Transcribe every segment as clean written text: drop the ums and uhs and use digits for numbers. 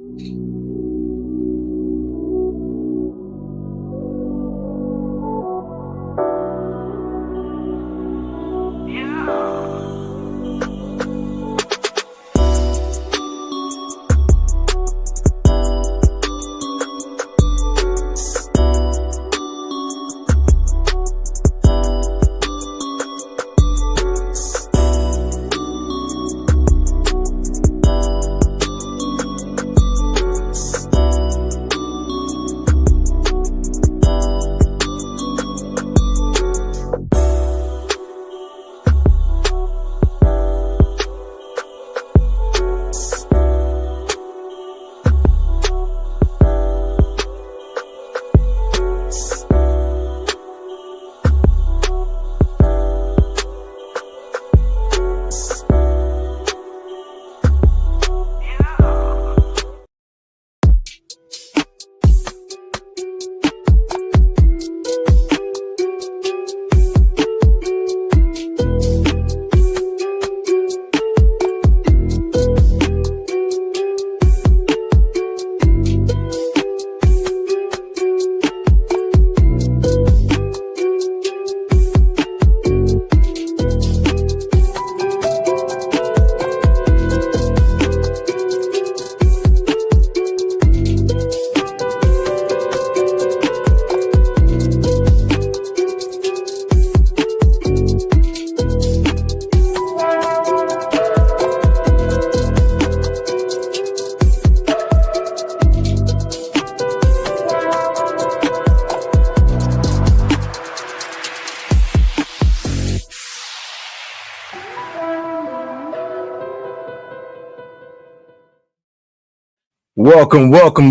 Welcome.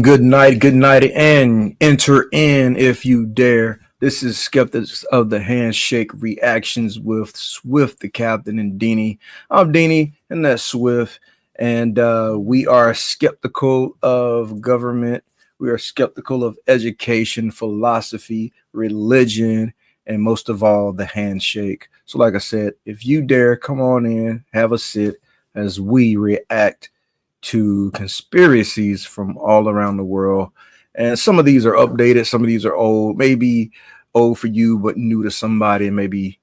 Good night, and enter in if you dare. This is Skeptix of the Handshake reactions with Swift, the captain, and Dini. I'm Dini, and that's Swift, and we are skeptical of government. We are skeptical of education, philosophy, religion, and most of all, the handshake. So, like I said, if you dare, come on in, have a sit as we react to conspiracies from all around the world. And some of these are updated, some of these are old, maybe old for you, but new to somebody, and maybe,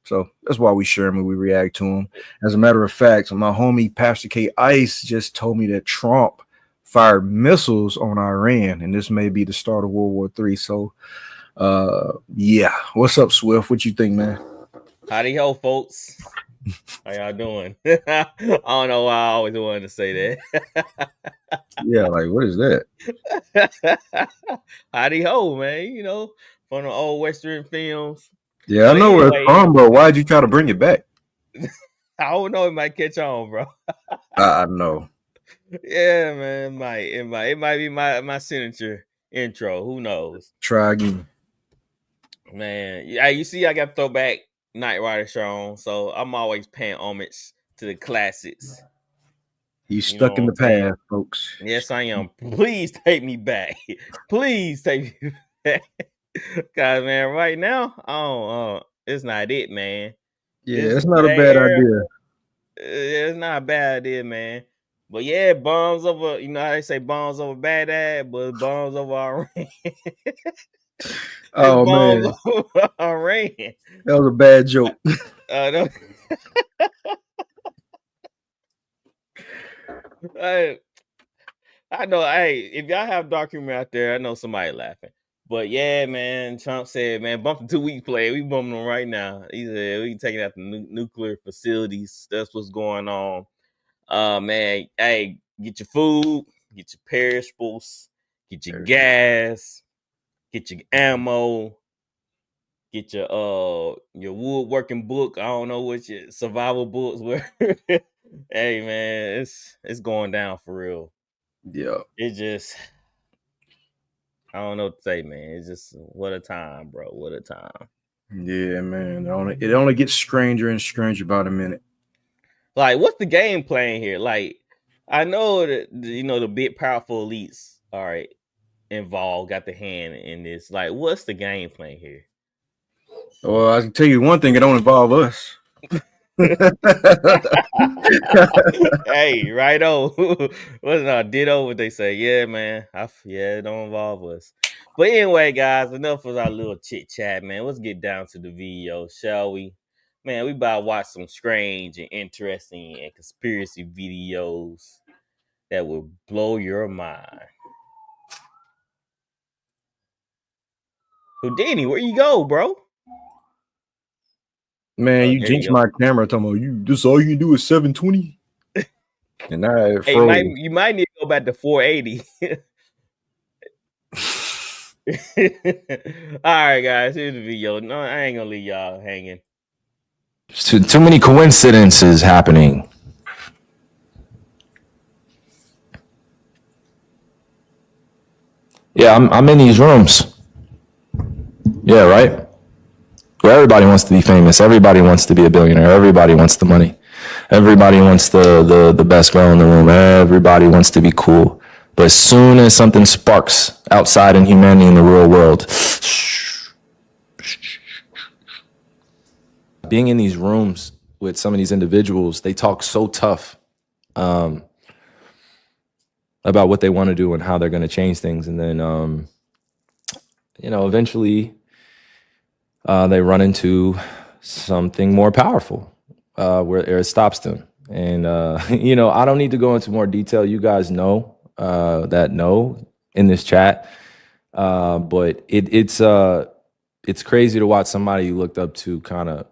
So that's why we share them and we react to them. As a matter of fact, my homie Pastor K Ice just told me that Trump fired missiles on Iran, and this may be the start of World War III. So, yeah. What's up, Swift? What you think, man? Howdy ho, folks. How y'all doing? I don't know why I always wanted to say that. Yeah, like, what is that? Howdy ho, man. You know, from the old Western films. Yeah, But I know where it's anyway, from, but why'd you try to bring it back? I don't know. It might catch on, bro. I know. Yeah, man. It might be my signature intro. Who knows? Try again. Man, yeah, you see, I got throwback Knight Rider show on, so I'm always paying homage to the classics. You You know stuck what in the I'm saying? past, folks. Yes, I am. Please take me back. Please take me back. Cause man, right now, it's not it, man. Yeah, This it's not a that bad era, idea. it's not a bad idea, man. But yeah, bombs over. You know how they say bombs over Baghdad, but bombs over Iran. It's Oh bombs man, over Iran. that was a bad joke. No, I, I know. Hey, if y'all have dark humor out there, I know somebody laughing. But yeah, man, Trump said, man, bump the 2 week play. We bumping them right now. He said we taking out the nuclear facilities. That's what's going on. Man, hey, get your food, get your perishables, get your gas, get your ammo, get your woodworking book. I don't know what your survival books were. Hey man, it's going down for real. Yeah, It just I don't know what to say, man. It's just what a time, bro. What a time. yeah, man. It only gets stranger and stranger by the minute. Like, what's the game plan here? Like, I know that the big powerful elites are involved, got the hand in this. Like, what's the game plan here? Well, I can tell you one thing: it don't involve us. Hey, right on. What's not ditto? What they say? Yeah, man. Yeah, it don't involve us. But anyway, guys, enough of our little chit chat, man. Let's get down to the video, shall we? Man, we about to watch some strange and interesting and conspiracy videos that will blow your mind. Houdini, where you go, bro? Man, Oh, you there you jinxed go. my camera talking about you. This all you can do is 720. And now it Hey, froze. you might need to go back to 480. All right, guys, here's the video. No, I ain't gonna leave y'all hanging. Too many coincidences happening. Yeah, I'm in these rooms. Yeah, right? Where everybody wants to be famous. Everybody wants to be a billionaire. Everybody wants the money. Everybody wants the best girl in the room. Everybody wants to be cool. But as soon as something sparks outside in humanity in the real world, being in these rooms with some of these individuals, they talk so tough about what they want to do and how they're going to change things. And then, eventually they run into something more powerful where it stops them. And, I don't need to go into more detail. You guys know in this chat. But it's crazy to watch somebody you looked up to kind of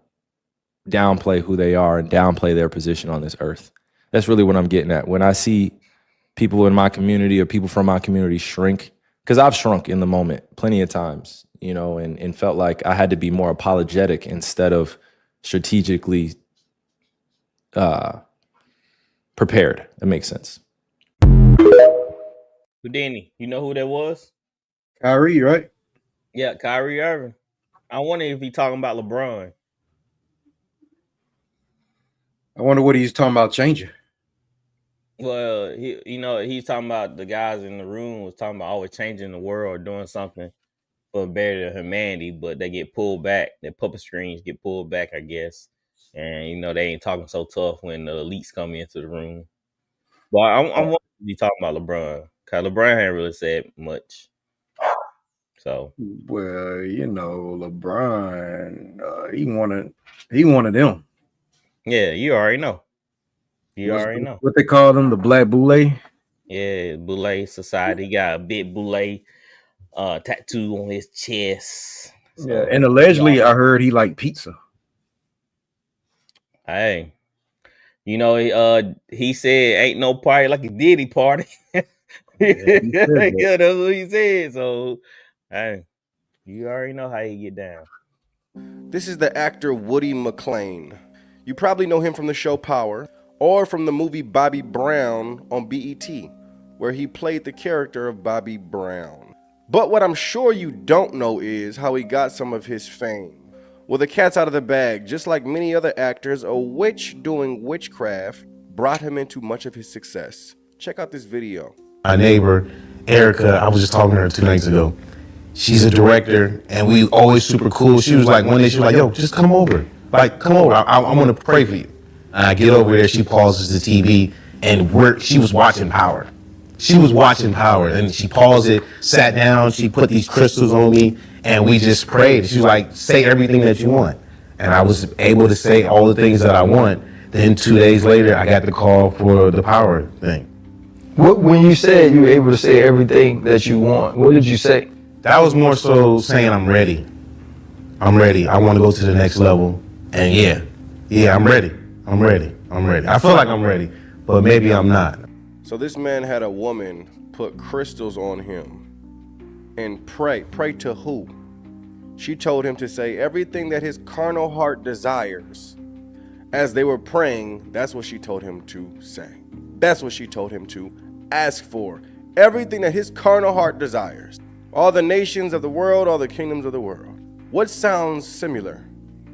downplay who they are and downplay their position on this earth. That's really what I'm getting at. When I see people in my community or people from my community shrink, because I've shrunk in the moment plenty of times, and felt like I had to be more apologetic instead of strategically prepared. That makes sense. Houdini, you know who that was? Kyrie, right? Yeah, Kyrie Irving. I wonder if he talking about LeBron. I wonder what he's talking about changing. Well, he's talking about the guys in the room was talking about always changing the world or doing something for better humanity, but they get pulled back. Their puppet strings get pulled back, I guess. And they ain't talking so tough when the elites come into the room. But I'm wondering if he talking about LeBron. Cause LeBron ain't really said much. So Well, LeBron, he wanted them. yeah, you already know. Already know. What they call them, the Black Boule. Yeah, Boule Society. He got a big Boule tattoo on his chest. So, Yeah, and allegedly I heard he liked pizza. Hey, he said ain't no party like a Diddy party. Yeah, that's what he said. So, hey, you already know how he get down. This is the actor Woody McClain. You probably know him from the show Power or from the movie Bobby Brown on BET, where he played the character of Bobby Brown. But what I'm sure you don't know is how he got some of his fame. Well, the cat's out of the bag. Just like many other actors, a witch doing witchcraft brought him into much of his success. Check out this video. My neighbor, Erica, I was just talking to her 2 nights ago. She's a director, and we always super cool. She was like, one day she was like, yo, just come over. Like, come over. I want to pray for you. And I get over there. She pauses the TV, and she was watching Power. She was watching Power, and she paused it, sat down. She put these crystals on me, and we just prayed. She was like, say everything that you want. And I was able to say all the things that I want. Then 2 days later, I got the call for the Power thing. When you said you were able to say everything that you want, what did you say? That was more so saying I'm ready. I'm ready. I want to go to the next level. And yeah, I'm ready. I'm ready. I'm ready. I feel like I'm ready, but maybe I'm not. So this man had a woman put crystals on him and pray. Pray to who? She told him to say everything that his carnal heart desires. As they were praying, that's what she told him to say. That's what she told him to ask for. Everything that his carnal heart desires. All the nations of the world, all the kingdoms of the world. What sounds similar?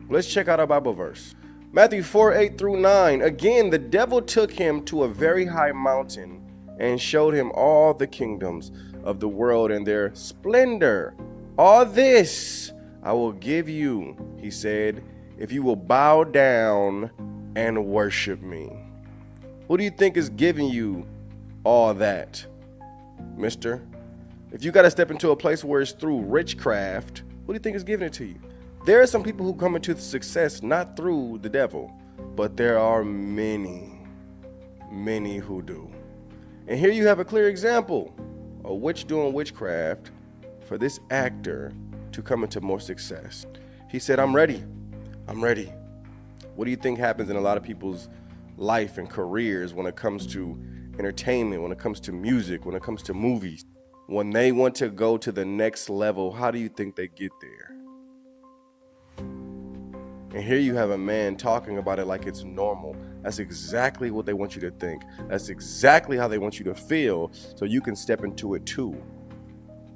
Let's check out our Bible verse. Matthew 4:8-9. Again, the devil took him to a very high mountain and showed him all the kingdoms of the world and their splendor. All this I will give you, he said, if you will bow down and worship me. Who do you think is giving you all that, mister? If you got to step into a place where it's through witchcraft, who do you think is giving it to you? There are some people who come into success not through the devil, but there are many who do. And here you have a clear example, a witch doing witchcraft for this actor to come into more success. He said, I'm ready. What do you think happens in a lot of people's life and careers when it comes to entertainment, when it comes to music, when it comes to movies? When they want to go to the next level, how do you think they get there? And here you have a man talking about it like it's normal. That's exactly what they want you to think. That's exactly how they want you to feel, so you can step into it too.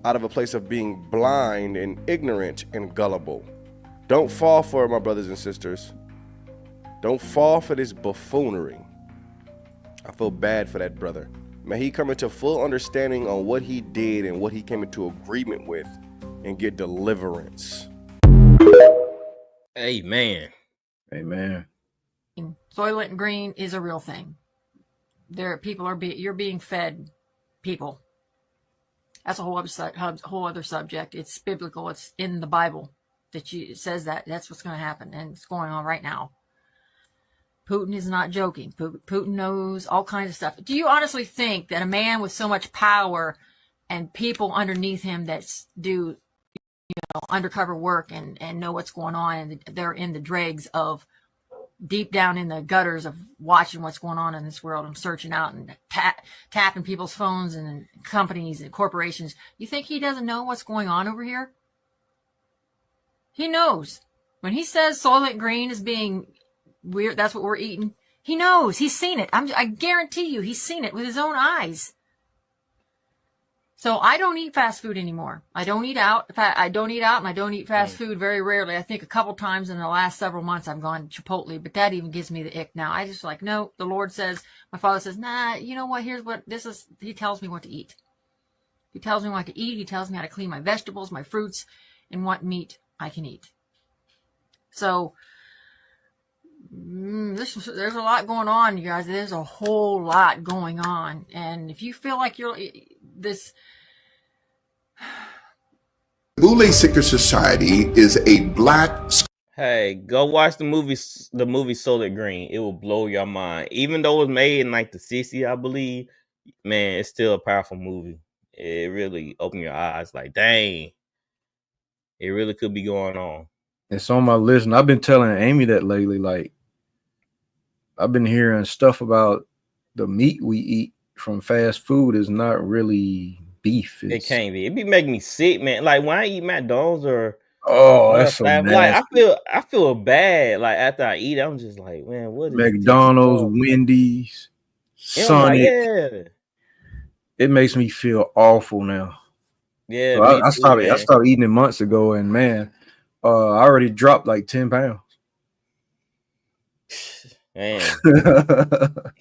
Out of a place of being blind and ignorant and gullible. Don't fall for it, my brothers and sisters. Don't fall for this buffoonery. I feel bad for that brother. May he come into full understanding on what he did and what he came into agreement with and get deliverance. Amen. Amen. Soylent Green is a real thing. You're being fed people. That's a whole other subject. It's biblical. It's in the Bible it says that's what's going to happen, and it's going on right now. Putin is not joking. Putin knows all kinds of stuff. Do you honestly think that a man with so much power and people underneath him that do, undercover work and know what's going on, and they're in the dregs of deep down in the gutters of watching what's going on in this world and searching out and tapping people's phones and companies and corporations? You think he doesn't know what's going on over here? He knows. When he says Soylent Green is being weird, that's what we're eating. He knows. He's seen it. I guarantee you, he's seen it with his own eyes. So I don't eat fast food anymore. I don't eat out. In fact, I don't eat out, and I don't eat fast food very rarely. I think a couple times in the last several months I've gone Chipotle, but that even gives me the ick now. I just no, the Lord says, my Father says, nah, you know what? Here's what this is. He tells me what to eat. He tells me what to eat. He tells me how to clean my vegetables, my fruits, and what meat I can eat. So there's a lot going on, you guys. There's a whole lot going on. And if you feel like you're this... Boule Secret Society is a black... Hey, go watch the movie Soylent Green. It will blow your mind. Even though it was made in like the 60s, I believe, man, it's still a powerful movie. It really opened your eyes like, dang, it really could be going on. It's on my list, and I've been telling Amy that lately. Like, I've been hearing stuff about the meat we eat from fast food is not really beef. It can't be. It be making me sick, man. Like when I eat McDonald's or that's so nasty. Like I feel bad. Like after I eat, I'm just like, man, what is McDonald's, Wendy's, Sonic? Yeah. It makes me feel awful now. Yeah, so I started eating it months ago, and man, I already dropped like 10 pounds. Man,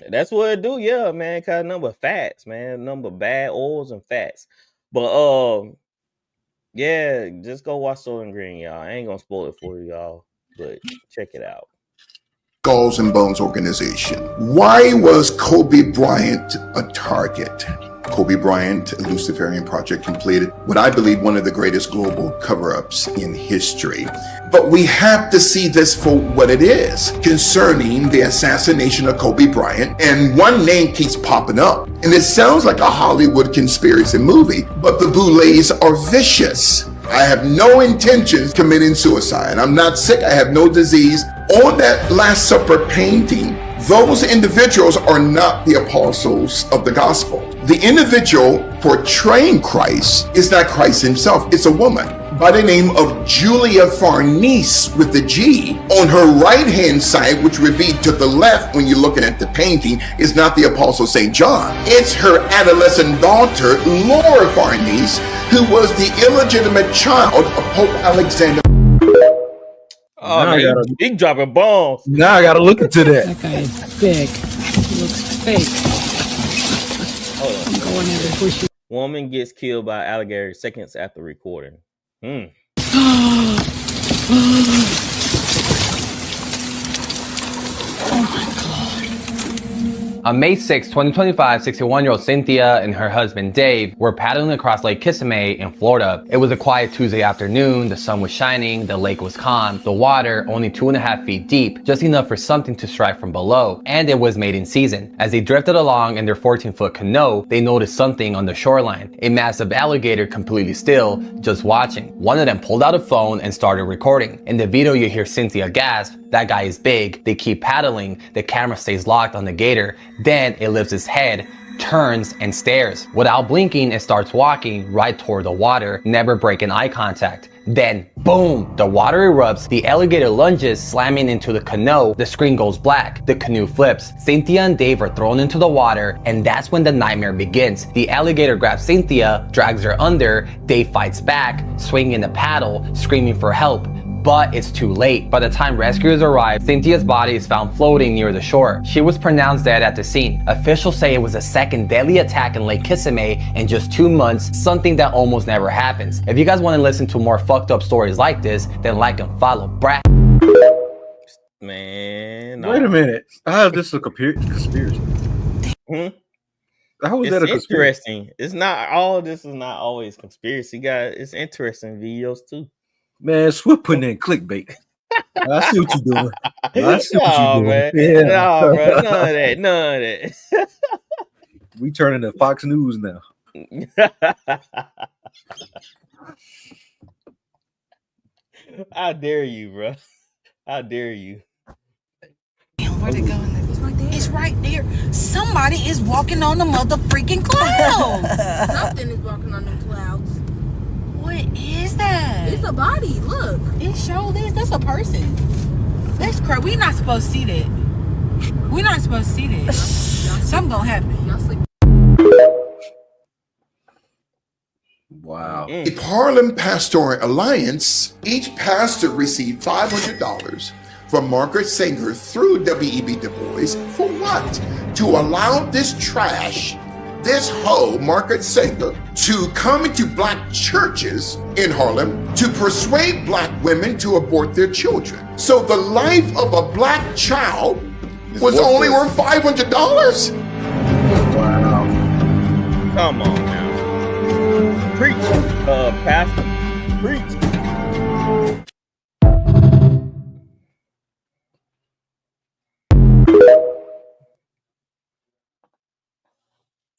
that's what it do, yeah, man. Cause number of fats, man, number of bad oils and fats. But yeah, just go watch Soylent Green, y'all. I ain't gonna spoil it for y'all, but check it out. Skulls and Bones organization. Why was Kobe Bryant a target? Kobe Bryant, a Luciferian project, completed what I believe one of the greatest global cover-ups in history. But we have to see this for what it is concerning the assassination of Kobe Bryant. And one name keeps popping up. And it sounds like a Hollywood conspiracy movie, but the Boulets are vicious. I have no intentions of committing suicide. I'm not sick. I have no disease. On that Last Supper painting, those individuals are not the apostles of the gospel. The individual portraying Christ is not Christ himself. It's a woman by the name of Julia Farnese with the G. On her right-hand side, which would be to the left when you're looking at the painting, is not the apostle St. John. It's her adolescent daughter, Laura Farnese, who was the illegitimate child of Pope Alexander. Oh, man, big dropping bombs. Now I gotta look into that. That guy is big. He looks fake. I'm going in and push you. Woman gets killed by alligator seconds after recording. On May 6, 2025, 61-year-old Cynthia and her husband Dave were paddling across Lake Kissimmee in Florida. It was a quiet Tuesday afternoon, the sun was shining, the lake was calm, the water only 2.5 feet deep, just enough for something to strike from below, and it was mating season. As they drifted along in their 14-foot canoe, they noticed something on the shoreline, a massive alligator completely still, just watching. One of them pulled out a phone and started recording. In the video you hear Cynthia gasp, "That guy is big." They keep paddling, the camera stays locked on the gator, then it lifts its head, turns and stares. Without blinking, it starts walking right toward the water, never breaking eye contact. Then, boom, the water erupts, the alligator lunges, slamming into the canoe, the screen goes black, the canoe flips, Cynthia and Dave are thrown into the water, and that's when the nightmare begins. The alligator grabs Cynthia, drags her under, Dave fights back, swinging the paddle, screaming for help. But it's too late. By the time rescuers arrive, Cynthia's body is found floating near the shore. She was pronounced dead at the scene. Officials say it was the second deadly attack in Lake Kissimmee in just 2 months, something that almost never happens. If you guys want to listen to more fucked up stories like this, then like and follow, brah. Man, Wait a minute. How is this a conspiracy? How is that a conspiracy? Interesting. It's not all of this is not always conspiracy, guys. It's interesting videos too. Man, Swift putting in clickbait. I see what you're doing. I see what you're doing. Man. Yeah. No, bro. None of that. We turning to Fox News now. I dare you, bro. I dare you. Where'd it go? It's right there. It's right there. Somebody is walking on the mother freaking clouds. Something is walking on them clouds. What is that? It's a body. Look. It sure is. That's a person. That's crazy. We're not supposed to see that. We're not supposed to see that. Something gonna happen. Wow. The Harlem Pastoral Alliance, each pastor received $500 from Margaret Sanger through W.E.B. Du Bois for what? To allow this trash, this hoe, Margaret Sanger, to come into black churches in Harlem to persuade black women to abort their children. So the life of a black child was only worth $500? Wow. Come on now. Preach, pastor. Preach.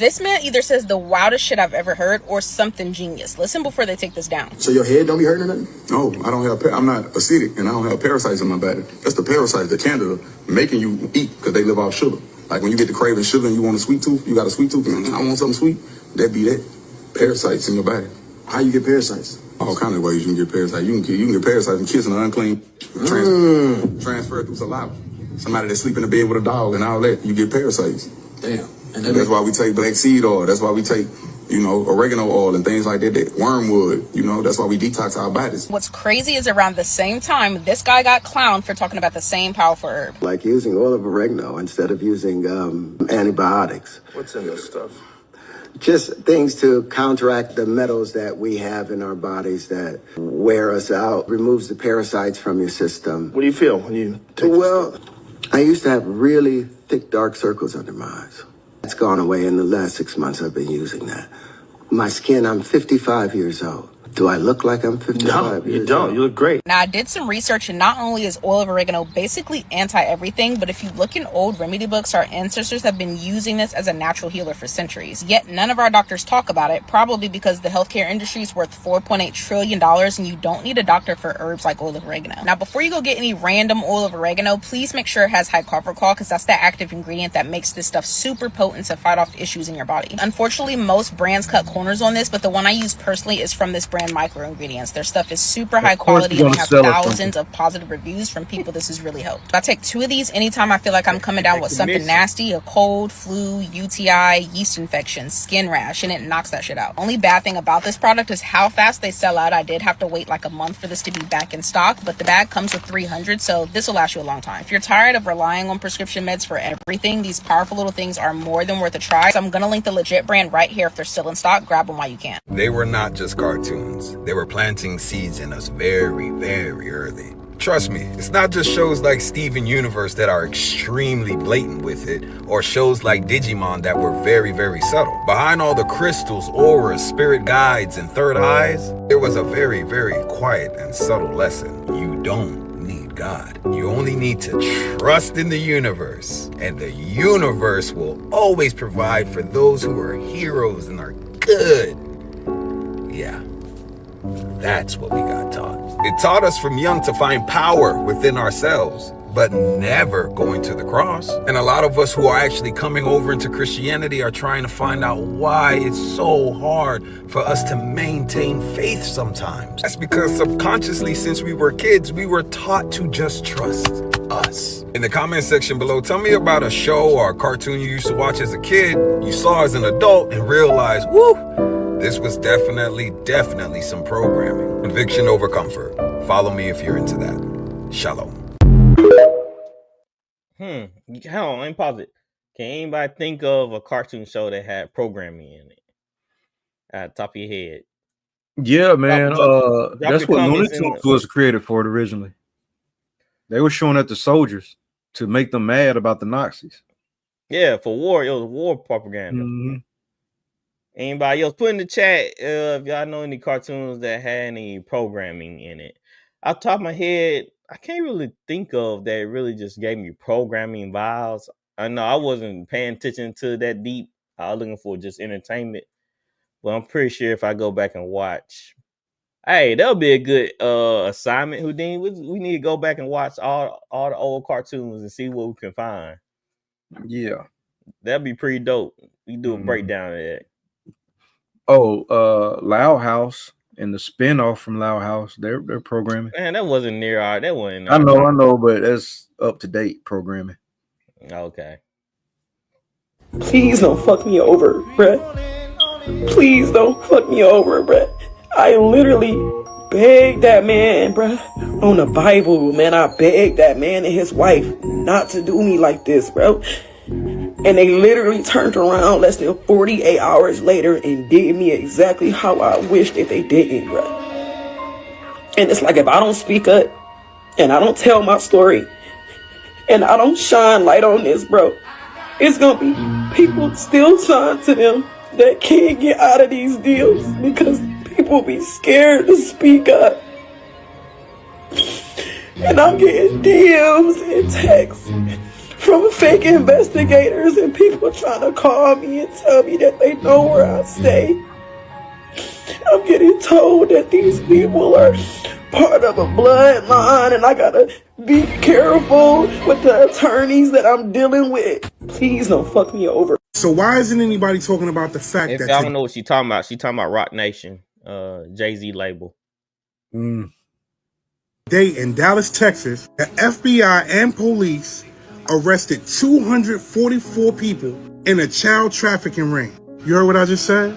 This man either says the wildest shit I've ever heard or something genius. Listen before they take this down. So your head don't be hurting or nothing? No, I don't have, I'm not acidic and I don't have parasites in my body. That's the parasites, the candida, making you eat because they live off sugar. Like when you get the craving sugar and you want a sweet tooth, you got a sweet tooth and I want something sweet, that be that. Parasites in your body. How you get parasites? All kind of ways you can get parasites. You can get parasites from kissing an unclean, transfer through saliva. Somebody that sleep in the bed with a dog and all that, you get parasites. Damn. And that's why we take black seed oil. That's why we take, oregano oil and things like that, wormwood. That's why we detox our bodies. What's crazy is around the same time, this guy got clowned for talking about the same powerful herb. Like using oil of oregano instead of using antibiotics. What's in this stuff? Just things to counteract the metals that we have in our bodies that wear us out, removes the parasites from your system. What do you feel when you take Well, I used to have really thick, dark circles under my eyes. It's gone away in the last 6 months. I've been using that. My skin, I'm 55 years old. Do I look like I'm 55 years old? No, you don't. You look great. Now, I did some research, and not only is oil of oregano basically anti-everything, but if you look in old remedy books, our ancestors have been using this as a natural healer for centuries. Yet none of our doctors talk about it, probably because the healthcare industry is worth $4.8 trillion, and you don't need a doctor for herbs like oil of oregano. Now, before you go get any random oil of oregano, please make sure it has hydrochloride, because that's the active ingredient that makes this stuff super potent to fight off issues in your body. Unfortunately, most brands cut corners on this, but the one I use personally is from this brand Micro Ingredients. Their stuff is super high quality and they have thousands of positive reviews from people this has really helped. I take 2 of these anytime I feel like I'm coming down with something nasty, a cold, flu, UTI, yeast infection, skin rash, and it knocks that shit out. Only bad thing about this product is how fast they sell out. I did have to wait like a month for this to be back in stock, but the bag comes with 300, so this will last you a long time. If you're tired of relying on prescription meds for everything, these powerful little things are more than worth a try. So I'm gonna link the legit brand right here. If they're still in stock, grab them while you can. They were not just cartoons. They were planting seeds in us very, very early. Trust me, it's not just shows like Steven Universe that are extremely blatant with it, or shows like Digimon that were very, very subtle. Behind all the crystals, auras, spirit guides, and third eyes, there was a very, very quiet and subtle lesson. You don't need God. You only need to trust in the universe, and the universe will always provide for those who are heroes and are good. Yeah, that's what we got taught. It taught us from young to find power within ourselves, but never going to the cross. And a lot of us who are actually coming over into Christianity are trying to find out why it's so hard for us to maintain faith sometimes. That's because subconsciously, since we were kids, we were taught to just trust us. In the comment section below, tell me about a show or a cartoon you used to watch as a kid, you saw as an adult, and realized, woo, this was definitely some programming. Conviction over comfort. Follow me if you're into that. Shalom. Hold on, let me pause it. Can anybody think of a cartoon show that had programming in it? At the top of your head. Yeah, man. Drop That's your what Looney comments in Tunes was created for originally. They were showing at the soldiers to make them mad about the Nazis. Yeah, for war. It was war propaganda. Mm-hmm. Anybody else? Put in the chat if y'all know any cartoons that had any programming in it. Off the top of my head, I can't really think of that really just gave me programming vibes. I know I wasn't paying attention to that deep. I was looking for just entertainment. But I'm pretty sure if I go back and watch, hey, that'll be a good assignment, Houdini. We need to go back and watch all the old cartoons and see what we can find. Yeah. That'd be pretty dope. We do a breakdown of that. Oh, Loud House and the spinoff from Loud House, they're programming. Man, that wasn't near our. That wasn't. I know, but that's up to date programming. Okay. Please don't fuck me over, bruh. Please don't fuck me over, bruh. I literally begged that man, bruh, on the Bible, man. I begged that man and his wife not to do me like this, bro. And they literally turned around less than 48 hours later and did me exactly how I wish that they didn't, bro. And it's like, if I don't speak up and I don't tell my story and I don't shine light on this, bro, it's gonna be people still signed to them that can't get out of these deals because people be scared to speak up. And I'm getting DMs and texts from fake investigators and people trying to call me and tell me that they know where I stay. I'm getting told that these people are part of a bloodline and I gotta be careful with the attorneys that I'm dealing with. Please don't fuck me over. So why isn't anybody talking about the fact If that y'all don't know what she's talking about Rock Nation, Jay-Z label. Today in Dallas, Texas, the FBI and police arrested 244 people in a child trafficking ring. You heard what I just said?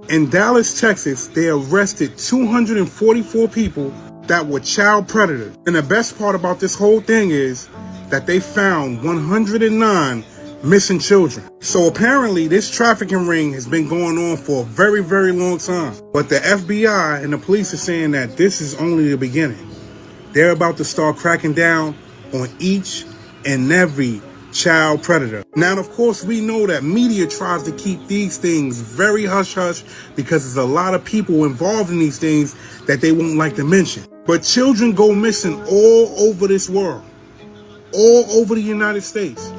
In Dallas, Texas, they arrested 244 people that were child predators. And the best part about this whole thing is that they found 109 missing children. So apparently this trafficking ring has been going on for a very, very long time. But the FBI and the police are saying that this is only the beginning. They're about to start cracking down on each and every child predator. Now, of course, we know that media tries to keep these things very hush-hush because there's a lot of people involved in these things that they won't like to mention. But children go missing all over this world, all over the United States,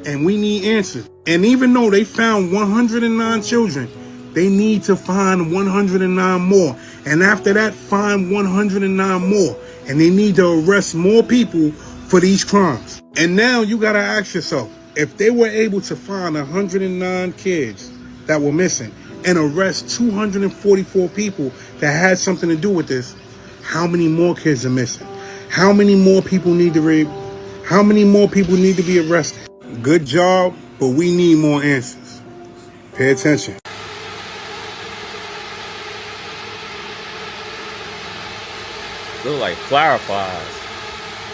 and we need answers. And even though they found 109 children, they need to find 109 more. And after that, find 109 more. And they need to arrest more people for these crimes. And now you gotta ask yourself, if they were able to find 109 kids that were missing and arrest 244 people that had something to do with this, how many more kids are missing? How many more people need to how many more people need to be arrested? Good job, but we need more answers. Pay attention. Look like flower flies.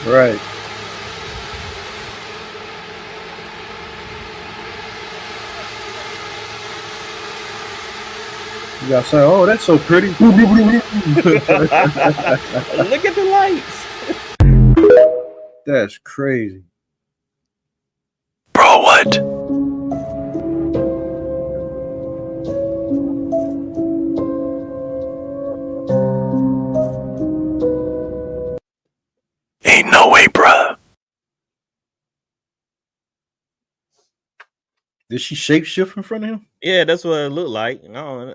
Right. You gotta say, oh, that's so pretty. Look at the lights. That's crazy. Bro, what? Ain't no way, bruh. Did she shapeshift in front of him? Yeah, that's what it looked like. No, I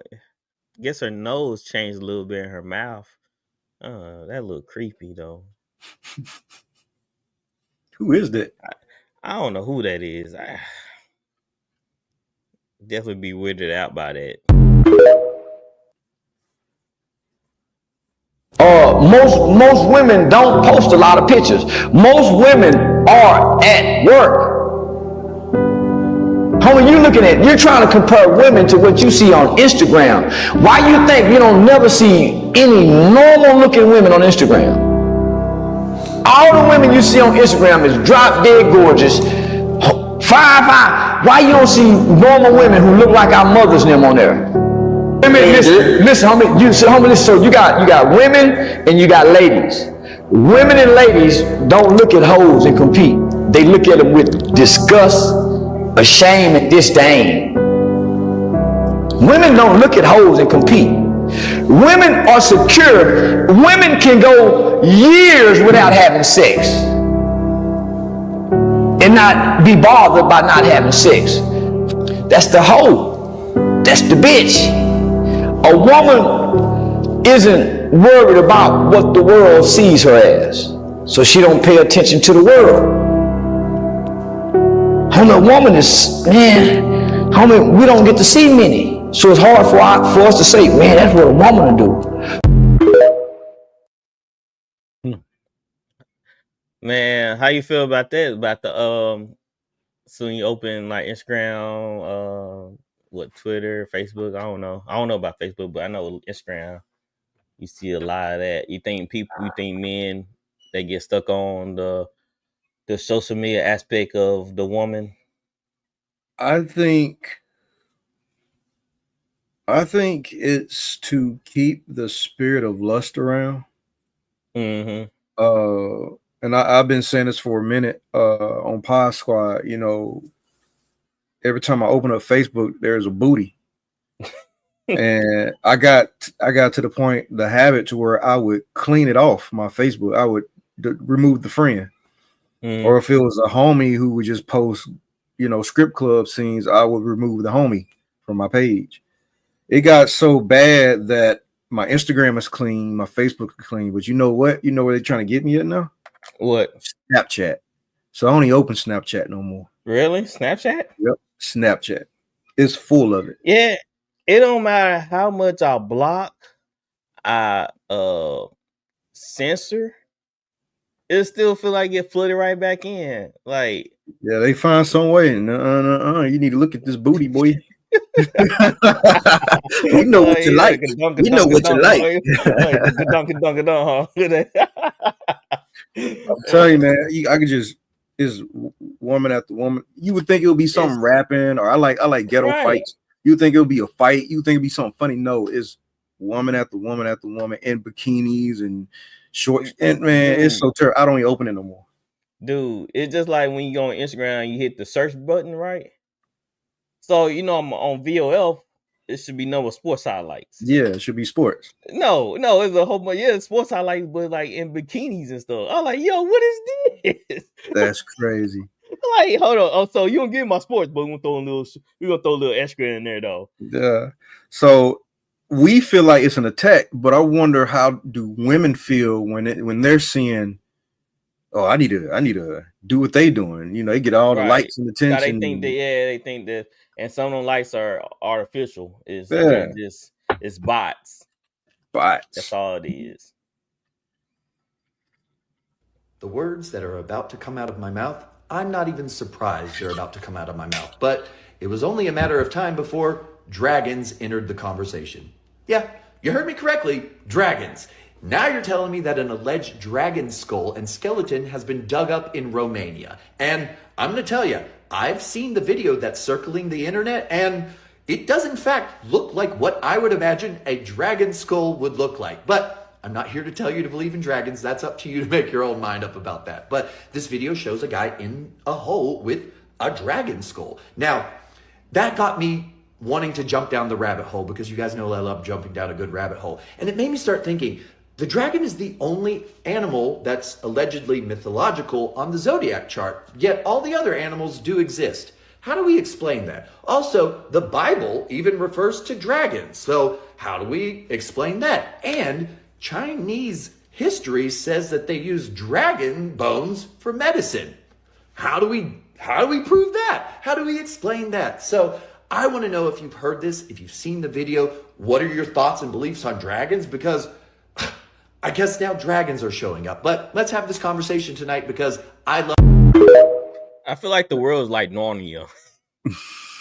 guess her nose changed a little bit in her mouth. That looked creepy though. Who is that? I don't know who that is. I definitely be weirded out by that. Most women don't post a lot of pictures. Most women are at work. Homie, you're trying to compare women to what you see on Instagram. Why you think you don't never see any normal looking women on Instagram? All the women you see on Instagram is drop dead gorgeous, 5'5". Why you don't see normal women who look like our mothers and them on there? Listen, homie, so you got women and you got ladies. Women and ladies don't look at hoes and compete. They look at them with disgust, shame, and disdain. Women don't look at hoes and compete. Women are secure. Women can go years without having sex and not be bothered by not having sex. That's the hoe. That's the bitch. A woman isn't worried about what the world sees her as, so she don't pay attention to the world. Homie, a woman is, man, homie, we don't get to see many, so it's hard for us to say, man, that's what a woman will do. Man, how you feel about that? About the soon you open like Instagram, Twitter, Facebook? I don't know about Facebook, but I know Instagram. You see a lot of that. You think men they get stuck on the social media aspect of the woman? I think it's to keep the spirit of lust around. Mm-hmm. And I've been saying this for a minute on Pod Squad. You know, every time I open up Facebook, there's a booty, and I got to the point, the habit to where I would clean it off my Facebook. I would remove the friend, or if it was a homie who would just post, script club scenes, I would remove the homie from my page. It got so bad that my Instagram is clean, my Facebook is clean, but you know what? You know where they're trying to get me at now? What? Snapchat. So I only open Snapchat no more. Really? Snapchat? Yep. Snapchat. It's full of it. Yeah. It don't matter how much I block, I censor, it still feel like it flooded right back in. Like, yeah, they find some way. You need to look at this booty, boy. You know what you like. You know what you like. I'm telling you, man. I could just is woman after woman. You would think it would be something rapping, or I like ghetto fights. You think it would be a fight. You think it'd be something funny. No, it's woman after woman after woman in bikinis and shorts. And man, it's so terrible. I don't even open it no more. Dude, it's just like when you go on Instagram, you hit the search button, right? So, I'm on VOL, it should be no sports highlights. Yeah, it should be sports. No, it's a whole bunch. Yeah, sports highlights, but like in bikinis and stuff. I'm like, yo, what is this? That's crazy. Like, hold on. Oh, so you don't get my sports, but we're gonna throw a little extra in there though. Yeah. So we feel like it's an attack, but I wonder how do women feel when they're seeing, oh, I need to do what they doing. They get all the likes and attention. They think that, and some of them likes are artificial. It's bots. Bots. That's all it is. The words that are about to come out of my mouth, I'm not even surprised they're about to come out of my mouth. But it was only a matter of time before dragons entered the conversation. Yeah, you heard me correctly, dragons. Now you're telling me that an alleged dragon skull and skeleton has been dug up in Romania. And I'm going to tell you, I've seen the video that's circling the internet, and it does in fact look like what I would imagine a dragon skull would look like. But I'm not here to tell you to believe in dragons. That's up to you to make your own mind up about that. But this video shows a guy in a hole with a dragon skull. Now, that got me wanting to jump down the rabbit hole, because you guys know I love jumping down a good rabbit hole. And it made me start thinking, the dragon is the only animal that's allegedly mythological on the zodiac chart, yet all the other animals do exist. How do we explain that? Also, the Bible even refers to dragons. So how do we explain that? And Chinese history says that they use dragon bones for medicine. How do we prove that? How do we explain that? So I want to know if you've heard this, if you've seen the video, what are your thoughts and beliefs on dragons? Because I guess now dragons are showing up. But let's have this conversation tonight, because I feel like the world is like Narnia.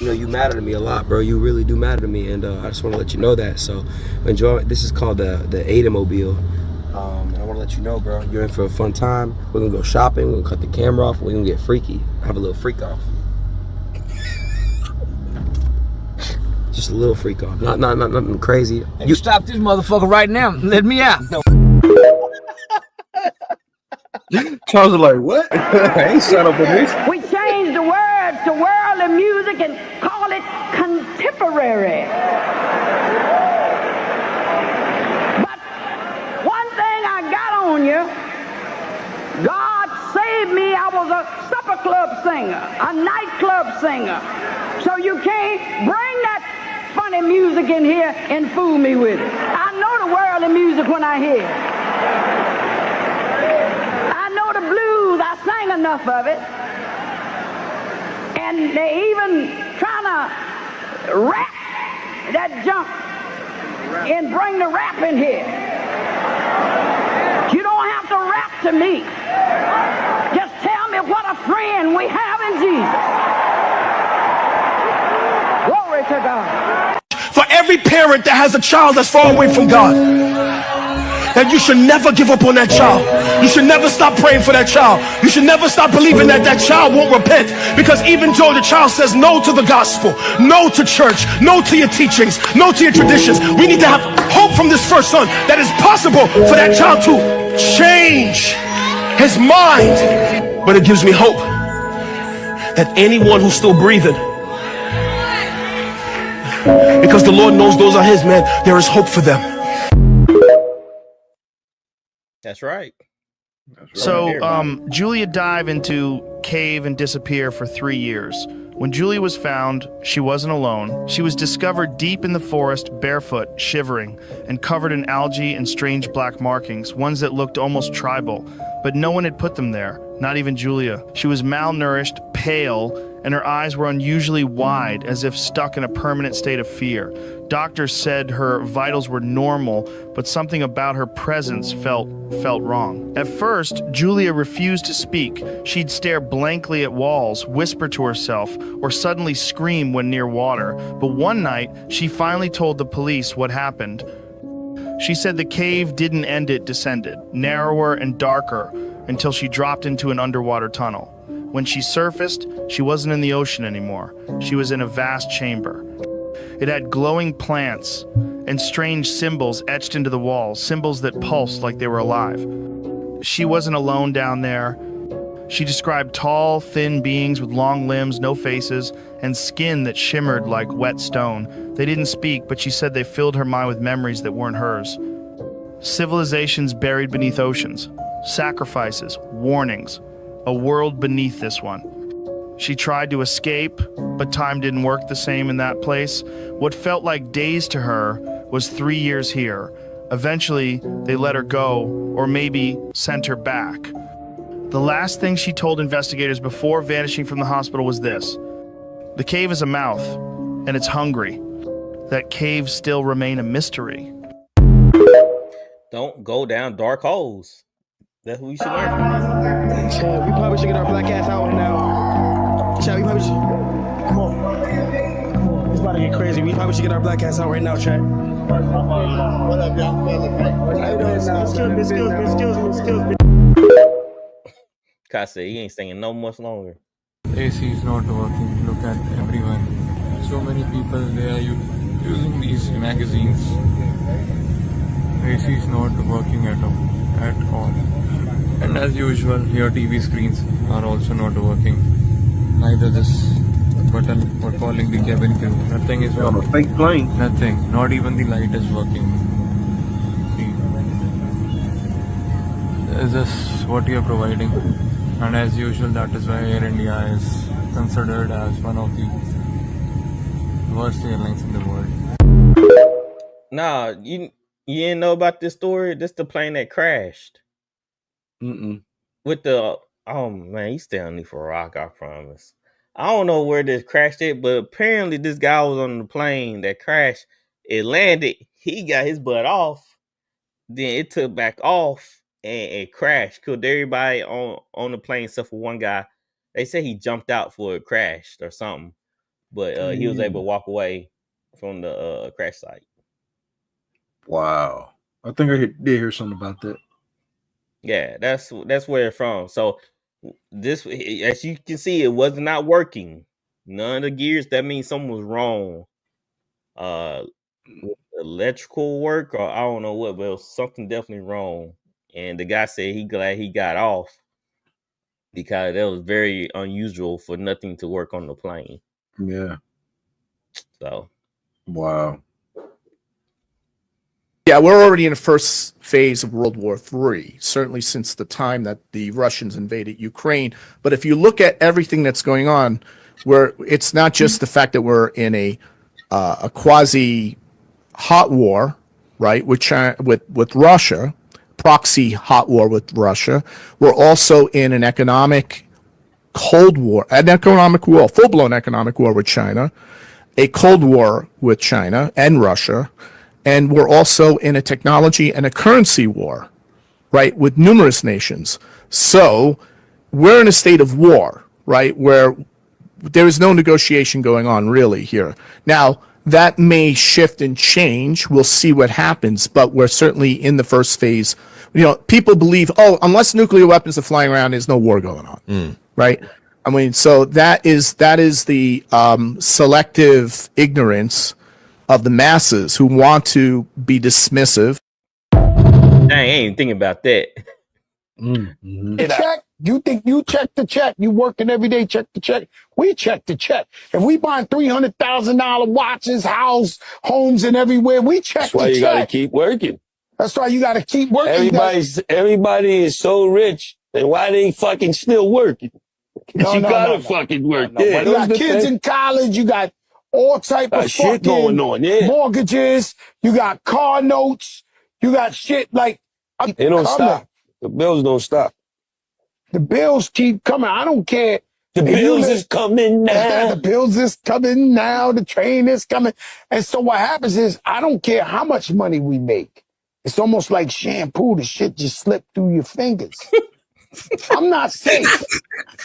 You know, you matter to me a lot, bro. You really do matter to me, and I just want to let you know that. So enjoy. This is called the Ep5. And I want to let you know, bro, you're in for a fun time. We're gonna go shopping. We're gonna cut the camera off. We're gonna get freaky. Have a little freak off. Just a little freak off. Not nothing crazy. You stop this motherfucker right now. Let me out. No. Charles was like, what? I ain't set up with this. We changed the words to worldly music and call it contemporary. But one thing I got on you, God saved me. I was a supper club singer, a nightclub singer. So you can't bring that funny music in here and fool me with it. I know the worldly music when I hear it. I know the blues. I sang enough of it. And they even trying to rap that junk and bring the rap in here. You don't have to rap to me. Just tell me what a friend we have in Jesus. Glory to God. For every parent that has a child that's far away from God, that you should never give up on that child. You should never stop praying for that child. You should never stop believing that that child won't repent. Because even though the child says no to the gospel, no to church, no to your teachings, no to your traditions, we need to have hope from this first son that it's possible for that child to change his mind. But it gives me hope that anyone who's still breathing, because the Lord knows those are his, man, there is hope for them. That's right. So Julia dive into cave and disappear for 3 years. When Julia was found, she wasn't alone. She was discovered deep in the forest, barefoot, shivering, and covered in algae and strange black markings, ones that looked almost tribal. But no one had put them there, not even Julia. She was malnourished, pale, and her eyes were unusually wide, as if stuck in a permanent state of fear. Doctors said her vitals were normal, but something about her presence felt wrong. At first, Julia refused to speak. She'd stare blankly at walls, whisper to herself, or suddenly scream when near water. But one night, she finally told the police what happened. She said the cave didn't end, it descended, narrower and darker, until she dropped into an underwater tunnel. When she surfaced, she wasn't in the ocean anymore. She was in a vast chamber. It had glowing plants and strange symbols etched into the walls, symbols that pulsed like they were alive. She wasn't alone down there. She described tall, thin beings with long limbs, no faces, and skin that shimmered like wet stone. They didn't speak, but she said they filled her mind with memories that weren't hers. Civilizations buried beneath oceans, sacrifices, warnings, a world beneath this one. She tried to escape, but time didn't work the same in that place. What felt like days to her was 3 years here. Eventually, they let her go, or maybe sent her back. The last thing she told investigators before vanishing from the hospital was this: the cave is a mouth, and it's hungry. That caves still remain a mystery. Don't go down dark holes. That's what we should learn from. Chad, we probably should get our black ass out now. Chad, we probably should. Come on. It's about to get crazy. We probably should get our black ass out right now, Chad. What up, young fella? Excuse me. Kai said he ain't singing no much longer. AC is not working. Look at everyone. So many people, they are using these magazines. AC is not working at all. And as usual, your TV screens are also not working. Neither this button for calling the cabin crew. Nothing is working. On a fake plane. Nothing. Not even the light is working. See, is this what you're providing? And as usual, that is why Air India is considered as one of the worst airlines in the world. Nah, you didn't know about this story? This the plane that crashed. With the oh man, you stay on me for a rock, I promise. I don't know where this crashed it, but apparently this guy was on the plane that crashed. It landed, he got his butt off, then it took back off and it crashed. Killed everybody on the plane except for one guy. They say he jumped out for it crashed or something, but he was able to walk away from the crash site. Wow. I think I did hear something about that. Yeah, that's where it's from. So this, as you can see, it was not working. None of the gears. That means something was wrong. With electrical work, or I don't know what, but it was something definitely wrong. And the guy said he glad he got off because that was very unusual for nothing to work on the plane. Yeah. So. Wow. Yeah, we're already in the first phase of World War III, certainly since the time that the Russians invaded Ukraine. But if you look at everything that's going on, where it's not just the fact that we're in a quasi hot war, right, with China, with Russia, proxy hot war with Russia. We're also in an economic cold war, full-blown economic war with China, a cold war with China and Russia. And we're also in a technology and a currency war, right, with numerous nations. So we're in a state of war, right, where there is no negotiation going on really here. Now, that may shift and change. We'll see what happens, but we're certainly in the first phase. You know, people believe, oh, unless nuclear weapons are flying around, there's no war going on, right? I mean, so that is the selective ignorance of the masses who want to be dismissive. Dang, I ain't thinking about that. Check. You think you check the check? You working every day, check the check. We check the check. If we buying $300,000 watches, house, homes, and everywhere, we check the check. That's why you gotta keep working. That's why you gotta keep working. Everybody is so rich, then why they fucking still working? You gotta fucking work. Yeah, You got kids in college. You got all type of shit fucking going on, yeah. mortgages. You got car notes. You got shit like They don't stop. The bills don't stop. The bills keep coming. I don't care. The bills is coming now. The bills is coming now. The train is coming. And so what happens is, I don't care how much money we make. It's almost like shampoo. The shit just slipped through your fingers. I'm not safe.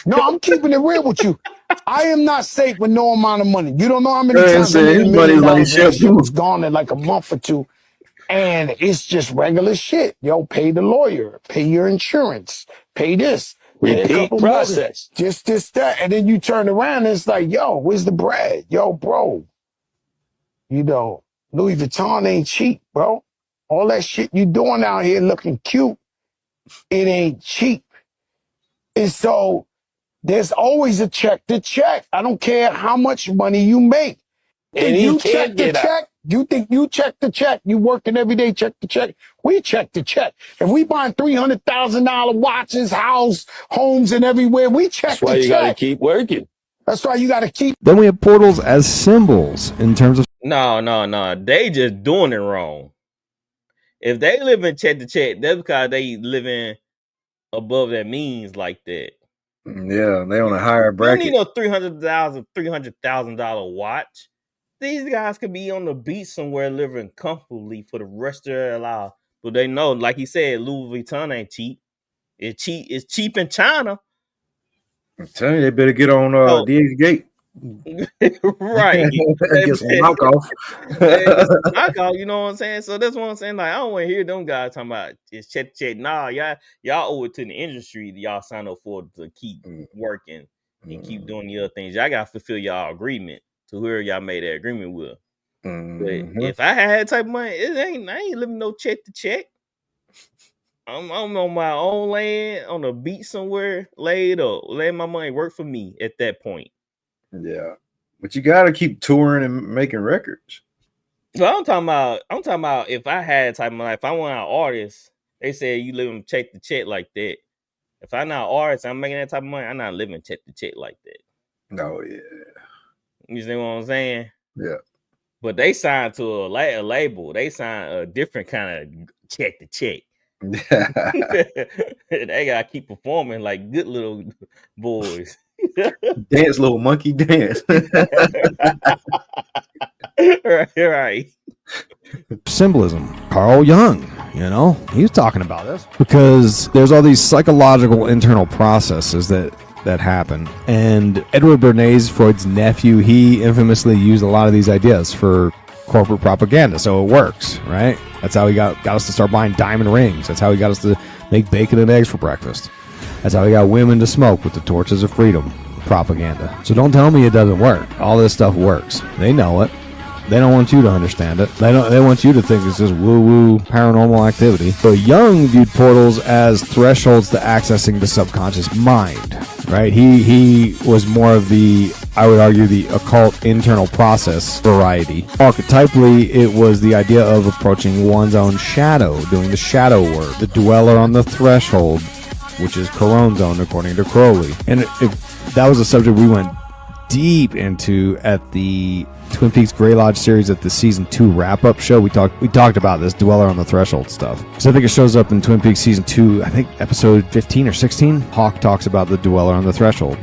No, I'm keeping it real with you. I am not safe with no amount of money. You don't know how many times I made $1 million and that shit was gone in like a month or two. And it's just regular shit. Yo, pay the lawyer, pay your insurance, pay this. Repeat process. Just this, that. And then you turn around and it's like, yo, where's the bread? Yo, bro. You know, Louis Vuitton ain't cheap, bro. All that shit you doing out here looking cute, it ain't cheap. And so there's always a check to check. I don't care how much money you make. And you you check can't the get out. check? You think you check the check? You working every day, check the check? We check the check. If we buying $300,000 watches, house, homes, and everywhere, we check That's why the you check. gotta keep working. That's why you gotta keep. Then we have portals as symbols in terms of. No. They just doing it wrong. If they live in check to check, that's because they living above their means like that. Yeah, they on a higher You bracket. don't need no $300,000 watch. These guys could be on the beach somewhere living comfortably for the rest of their life. But they know, like he said, Louis Vuitton ain't cheap. It's cheap in China. I'm telling you, they better get on DX Gate. Right. Get some knockoff. Knockoff, you know what I'm saying? So that's what I'm saying. Like, I don't want to hear them guys talking about it's check. Nah, y'all owe it to the industry that y'all sign up for to keep working and keep doing the other things. Y'all gotta fulfill y'all agreement to whoever y'all made that agreement with. But if I had that type of money, I ain't living no check to check. I'm on my own land on a beach somewhere, laid up, letting my money work for me at that point. Yeah, but you gotta keep touring and making records. Well, I'm talking about if I had that type of money, if I want an artist, they say you living check to check like that. If I'm not an artist, I'm making that type of money, I'm not living check to check like that. No, yeah. You see what I'm saying? Yeah. But they signed to a label. They signed a different kind of check to check. They gotta keep performing like good little boys. Dance, little monkey dance. Right. Symbolism. Carl Jung, he was talking about this because there's all these psychological internal processes that happen. And Edward Bernays, Freud's nephew, he infamously used a lot of these ideas for corporate propaganda, so it works, right? That's how he got us to start buying diamond rings. That's how he got us to make bacon and eggs for breakfast. That's how he got women to smoke with the torches of freedom propaganda. So don't tell me it doesn't work. All this stuff works. They know it. They don't want you to understand it. They want you to think it's just woo-woo paranormal activity. But Jung viewed portals as thresholds to accessing the subconscious mind, right? He was more of the, I would argue, the occult internal process variety. Archetypally, it was the idea of approaching one's own shadow, doing the shadow work, the dweller on the threshold, which is Caron's own, according to Crowley. And if that was a subject we went deep into at the Twin Peaks Grey Lodge series at the season 2 wrap-up show. We talked about this dweller on the threshold stuff. So I think it shows up in Twin Peaks season 2, I think episode 15 or 16. Hawk talks about the dweller on the threshold.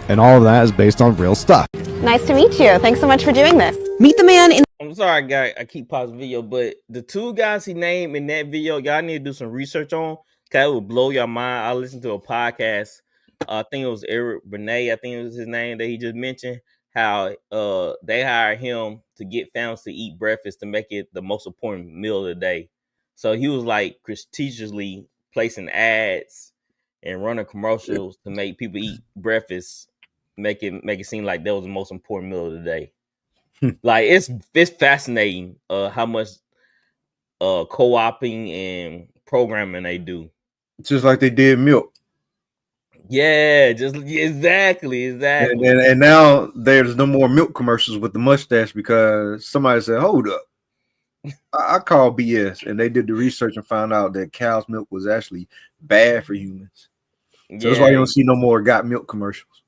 And all of that is based on real stuff. Nice to meet you. Thanks so much for doing this. Meet the man in... I'm sorry, guy. I keep pausing the video, but the 2 guys he named in that video, y'all need to do some research on. Cause it will blow your mind. I listened to a podcast. I think it was Eric Benet. I think it was his name that he just mentioned. How they hired him to get families to eat breakfast to make it the most important meal of the day. So he was like strategically placing ads and running commercials to make people eat breakfast, make it seem like that was the most important meal of the day. Like it's fascinating how much co-oping and programming they do. Just like they did milk. Yeah, just exactly. And now there's no more milk commercials with the mustache because somebody said, "Hold up, I call BS," and they did the research and found out that cow's milk was actually bad for humans. So that's why you don't see no more got milk commercials.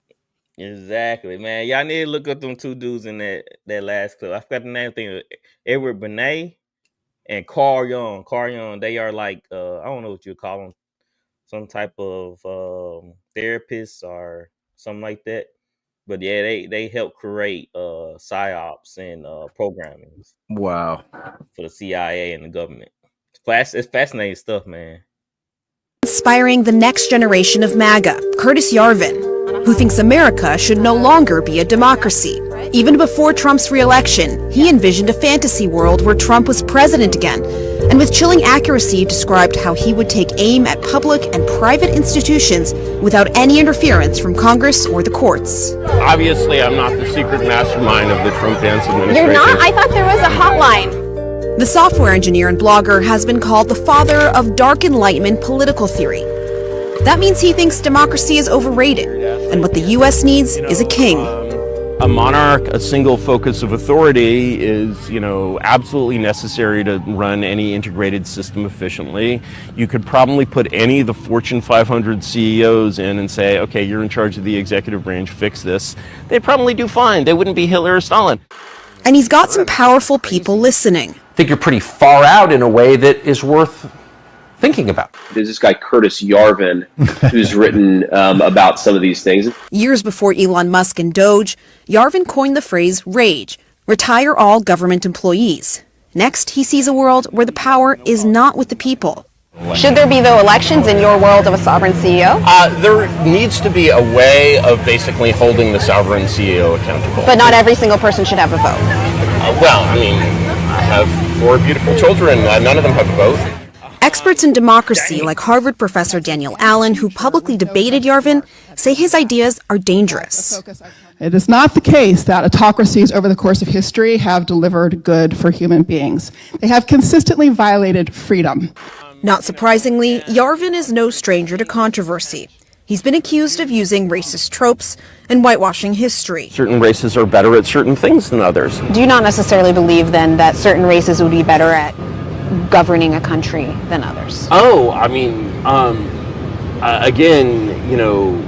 Exactly, man. Y'all need to look up them 2 dudes in that last clip. I forgot the name thing. Edward Benet and Carl Jung. Carl Jung, they are like I don't know what you call them. Some type of therapists or something like that. But yeah, they help create psyops and programming. Wow. For the CIA and the government. It's fascinating stuff, man. Inspiring the next generation of MAGA, Curtis Yarvin, who thinks America should no longer be a democracy. Even before Trump's re-election, he envisioned a fantasy world where Trump was president again, and with chilling accuracy described how he would take aim at public and private institutions without any interference from Congress or the courts. Obviously, I'm not the secret mastermind of the Trump dance administration. You're not? I thought there was a hotline. The software engineer and blogger has been called the father of dark Enlightenment political theory. That means he thinks democracy is overrated, and what the U.S. needs is a king. A monarch, a single focus of authority is, absolutely necessary to run any integrated system efficiently. You could probably put any of the Fortune 500 CEOs in and say, okay, you're in charge of the executive branch, fix this. They'd probably do fine. They wouldn't be Hitler or Stalin. And he's got some powerful people listening. I think you're pretty far out in a way that is worth thinking about. There's this guy, Curtis Yarvin, who's written about some of these things. Years before Elon Musk and Doge, Yarvin coined the phrase RAGE, retire all government employees. Next, he sees a world where the power is not with the people. Should there be, though, elections in your world of a sovereign CEO? There needs to be a way of basically holding the sovereign CEO accountable. But not every single person should have a vote. I have 4 beautiful children. None of them have a vote. Experts in democracy, like Harvard professor Daniel Allen, who publicly debated Yarvin, say his ideas are dangerous. It is not the case that autocracies over the course of history have delivered good for human beings. They have consistently violated freedom. Not surprisingly, Yarvin is no stranger to controversy. He's been accused of using racist tropes and whitewashing history. Certain races are better at certain things than others. Do you not necessarily believe then that certain races would be better at governing a country than others? Oh, I mean, again, you know,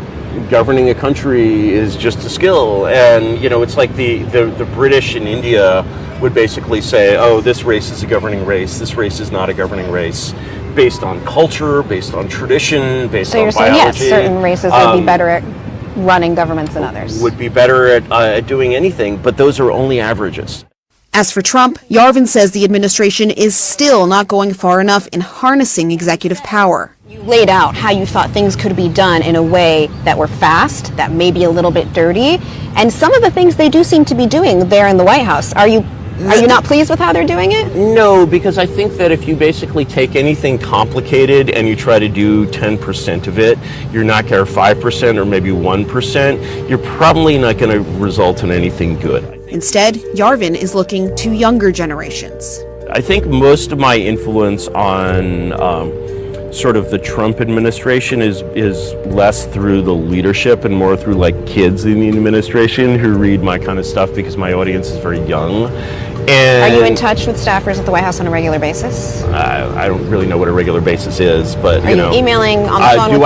governing a country is just a skill, and you know, it's like the British in India would basically say, oh, this race is a governing race, this race is not a governing race, based on culture, based on tradition, based on biology. So you're saying, yes, certain races would be better at running governments than others? Would be better at doing anything, but those are only averages. As for Trump, Yarvin says the administration is still not going far enough in harnessing executive power. You laid out how you thought things could be done in a way that were fast, that may be a little bit dirty, and some of the things they do seem to be doing there in the White House. Are you not pleased with how they're doing it? No, because I think that if you basically take anything complicated and you try to do 10% of it, you're not going to 5% or maybe 1%, you're probably not going to result in anything good. Instead, Yarvin is looking to younger generations. I think most of my influence on sort of the Trump administration is less through the leadership and more through like kids in the administration who read my kind of stuff because my audience is very young. And are you in touch with staffers at the White House on a regular basis? I don't really know what a regular basis is, but are you emailing on the phone with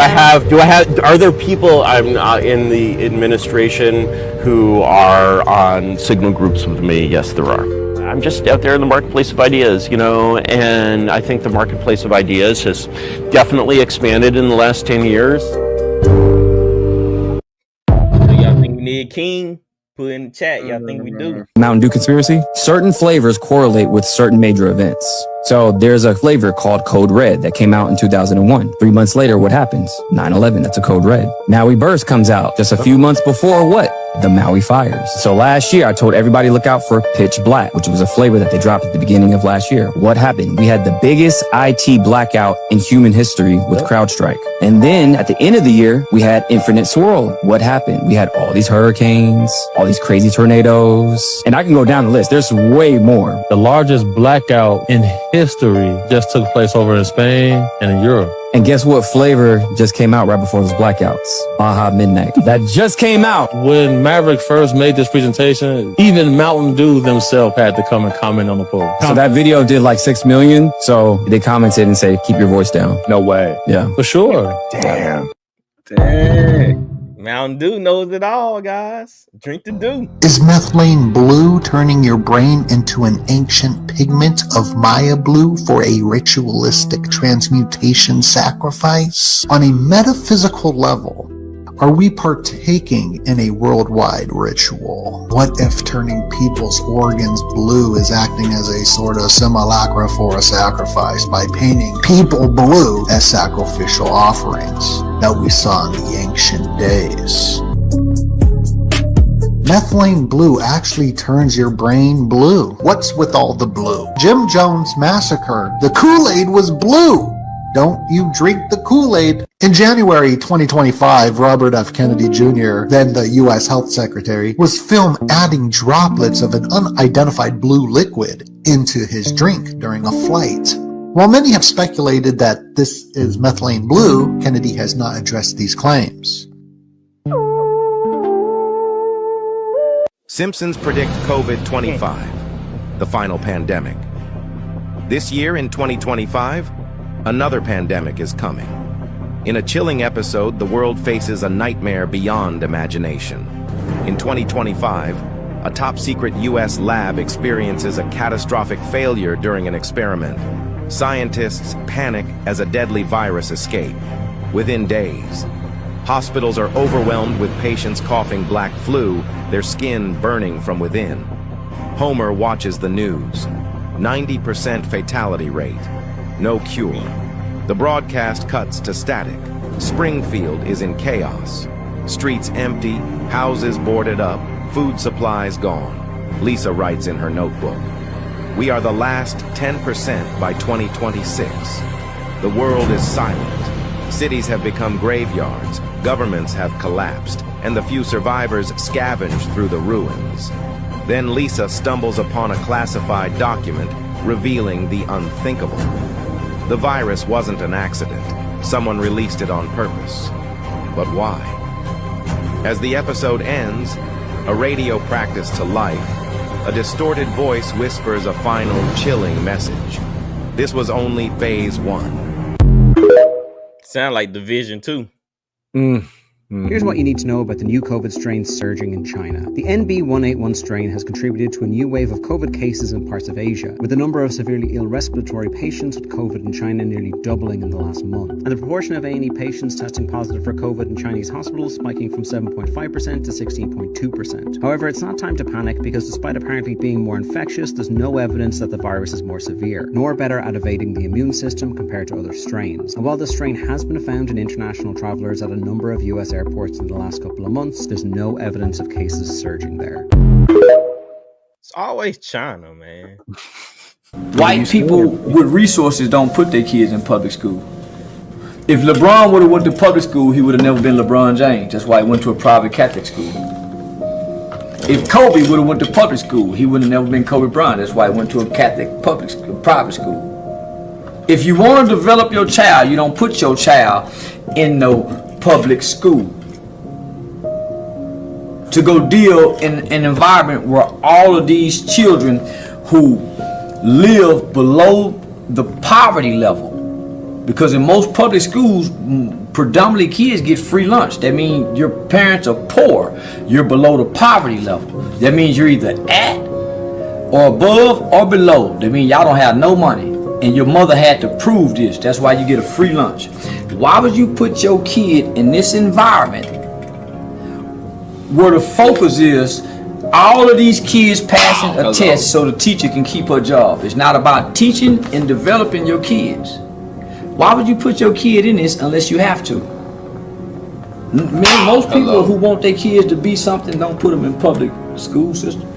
them? Are there people in the administration who are on signal groups with me? Yes, there are. I'm just out there in the marketplace of ideas, you know, and I think the marketplace of ideas has definitely expanded in the last 10 years. Do y'all think we need a king? Put in the chat, y'all think we do? Mountain Dew conspiracy? Certain flavors correlate with certain major events. So there's a flavor called Code Red that came out in 2001. 3 months later, what happens? 9/11, that's a Code Red. Maui Burst comes out just a few months before what? The Maui fires. So last year, I told everybody look out for Pitch Black, which was a flavor that they dropped at the beginning of last year. What happened? We had the biggest IT blackout in human history with CrowdStrike. And then at the end of the year, we had Infinite Swirl. What happened? We had all these hurricanes, all these crazy tornadoes, and I can go down the list. There's way more. The largest blackout in history just took place over in Spain and in Europe. And guess what flavor just came out right before those blackouts? Baja Midnight. That just came out. When Maverick first made this presentation, even Mountain Dew themselves had to come and comment on the poll. So that video did like 6 million. So they commented and say, keep your voice down. No way. Yeah. For sure. Damn. Mountain Dew knows it all, guys. Drink the Dew. Is methylene blue turning your brain into an ancient pigment of Maya blue for a ritualistic transmutation sacrifice? On a metaphysical level, are we partaking in a worldwide ritual? What if turning people's organs blue is acting as a sort of simulacra for a sacrifice by painting people blue as sacrificial offerings that we saw in the ancient days? Methylene blue actually turns your brain blue. What's with all the blue? Jim Jones massacre. The Kool-Aid was blue. Don't you drink the Kool-Aid. In January 2025, Robert F. Kennedy Jr., then the U.S. Health Secretary, was filmed adding droplets of an unidentified blue liquid into his drink during a flight. While many have speculated that this is methylene blue, Kennedy has not addressed these claims. Simpsons predict COVID-25, the final pandemic. This year in 2025, another pandemic is coming. In a chilling episode, the world faces a nightmare beyond imagination. In 2025, a top-secret U.S. lab experiences a catastrophic failure during an experiment. Scientists panic as a deadly virus escape. Within days, hospitals are overwhelmed with patients coughing black flu, their skin burning from within. Homer watches the news. 90% fatality rate. No cure. The broadcast cuts to static. Springfield is in chaos. Streets empty, houses boarded up, food supplies gone. Lisa writes in her notebook, "We are the last 10% by 2026. The world is silent. Cities have become graveyards, governments have collapsed, and the few survivors scavenge through the ruins. Then Lisa stumbles upon a classified document revealing the unthinkable. The virus wasn't an accident. Someone released it on purpose. But why? As the episode ends, a radio practice to life, a distorted voice whispers a final chilling message. This was only phase 1. Sound like Division 2. Here's what you need to know about the new COVID strain surging in China. The NB181 strain has contributed to a new wave of COVID cases in parts of Asia, with the number of severely ill respiratory patients with COVID in China nearly doubling in the last month, and the proportion of A&E patients testing positive for COVID in Chinese hospitals spiking from 7.5% to 16.2%. However, it's not time to panic because despite apparently being more infectious, there's no evidence that the virus is more severe, nor better at evading the immune system compared to other strains. And while the strain has been found in international travelers at a number of US airports in the last couple of months, there's no evidence of cases surging there. It's always China, man. White people with resources don't put their kids in public school. If LeBron would have went to public school, he would have never been LeBron James. That's why he went to a private Catholic school. If Kobe would have went to public school, he would have never been Kobe Bryant. That's why he went to a Catholic public school, private school. If you want to develop your child, you don't put your child in no public school to go deal in an environment where all of these children who live below the poverty level, because in most public schools predominantly kids get free lunch. That means your parents are poor, you're below the poverty level. That means you're either at or above or below. That means y'all don't have no money and your mother had to prove this. That's why you get a free lunch. Why would you put your kid in this environment where the focus is all of these kids passing a test so the teacher can keep her job? It's not about teaching and developing your kids. Why would you put your kid in this unless you have to? Man, most people who want their kids to be something don't put them in public school system.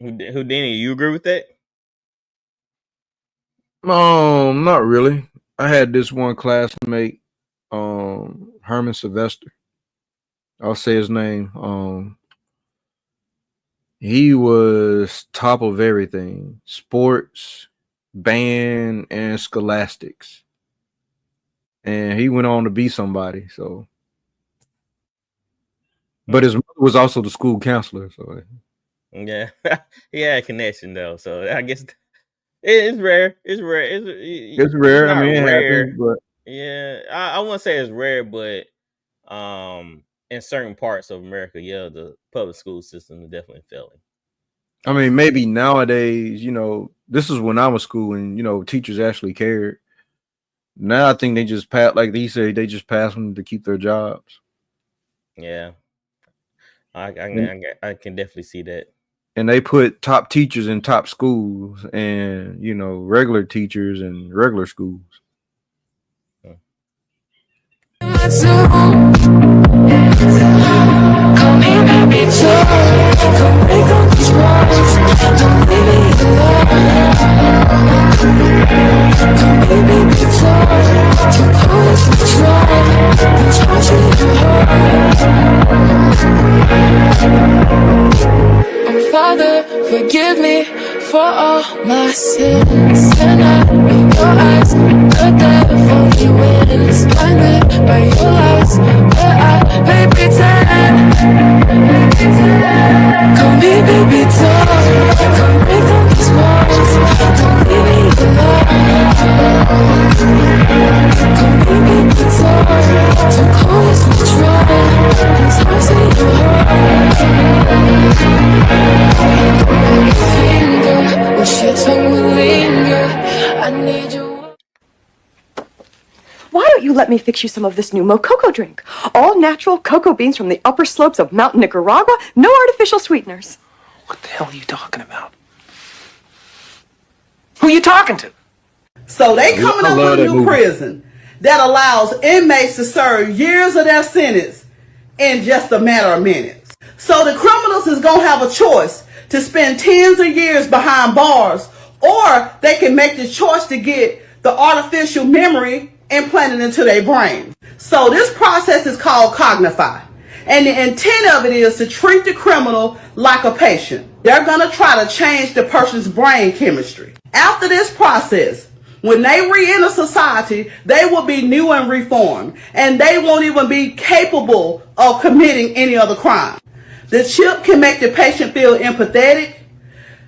Dini, you agree with that? Not really. I had this one classmate, Herman Sylvester. I'll say his name. He was top of everything: sports, band, and scholastics. And he went on to be somebody. So, but his mother was also the school counselor. So, yeah, he had a connection though. So I guess it's rare. It's rare. It's rare. I mean, it rare. happens, but yeah, I wouldn't say it's rare, but in certain parts of America, yeah, the public school system is definitely failing. I mean, maybe nowadays, this is when I was school and, teachers actually cared. Now I think they just pass, like he said, they just pass them to keep their jobs. Yeah. I can definitely see that. And they put top teachers in top schools and, regular teachers in regular schools. Father, forgive me for all my sins. And I in your eyes, the devil he wins. Blinded by your lies, but I may pretend. Call me baby doll, come break down these walls. Don't leave me alone. Call me baby doll, don't call this withdrawal. These hearts in your heart. Why don't you let me fix you some of this new Mococo drink? All natural cocoa beans from the upper slopes of Mountain Nicaragua, no artificial sweeteners. What the hell are you talking about? Who are you talking to? So they coming up with a new prison that allows inmates to serve years of their sentence in just a matter of minutes. So the criminals is going to have a choice to spend tens of years behind bars Or they can make the choice to get the artificial memory implanted into their brain. So this process is called Cognify. And the intent of it is to treat the criminal like a patient. They're going to try to change the person's brain chemistry. After this process, when they re-enter society, they will be new and reformed, and they won't even be capable of committing any other crime. The chip can make the patient feel empathetic.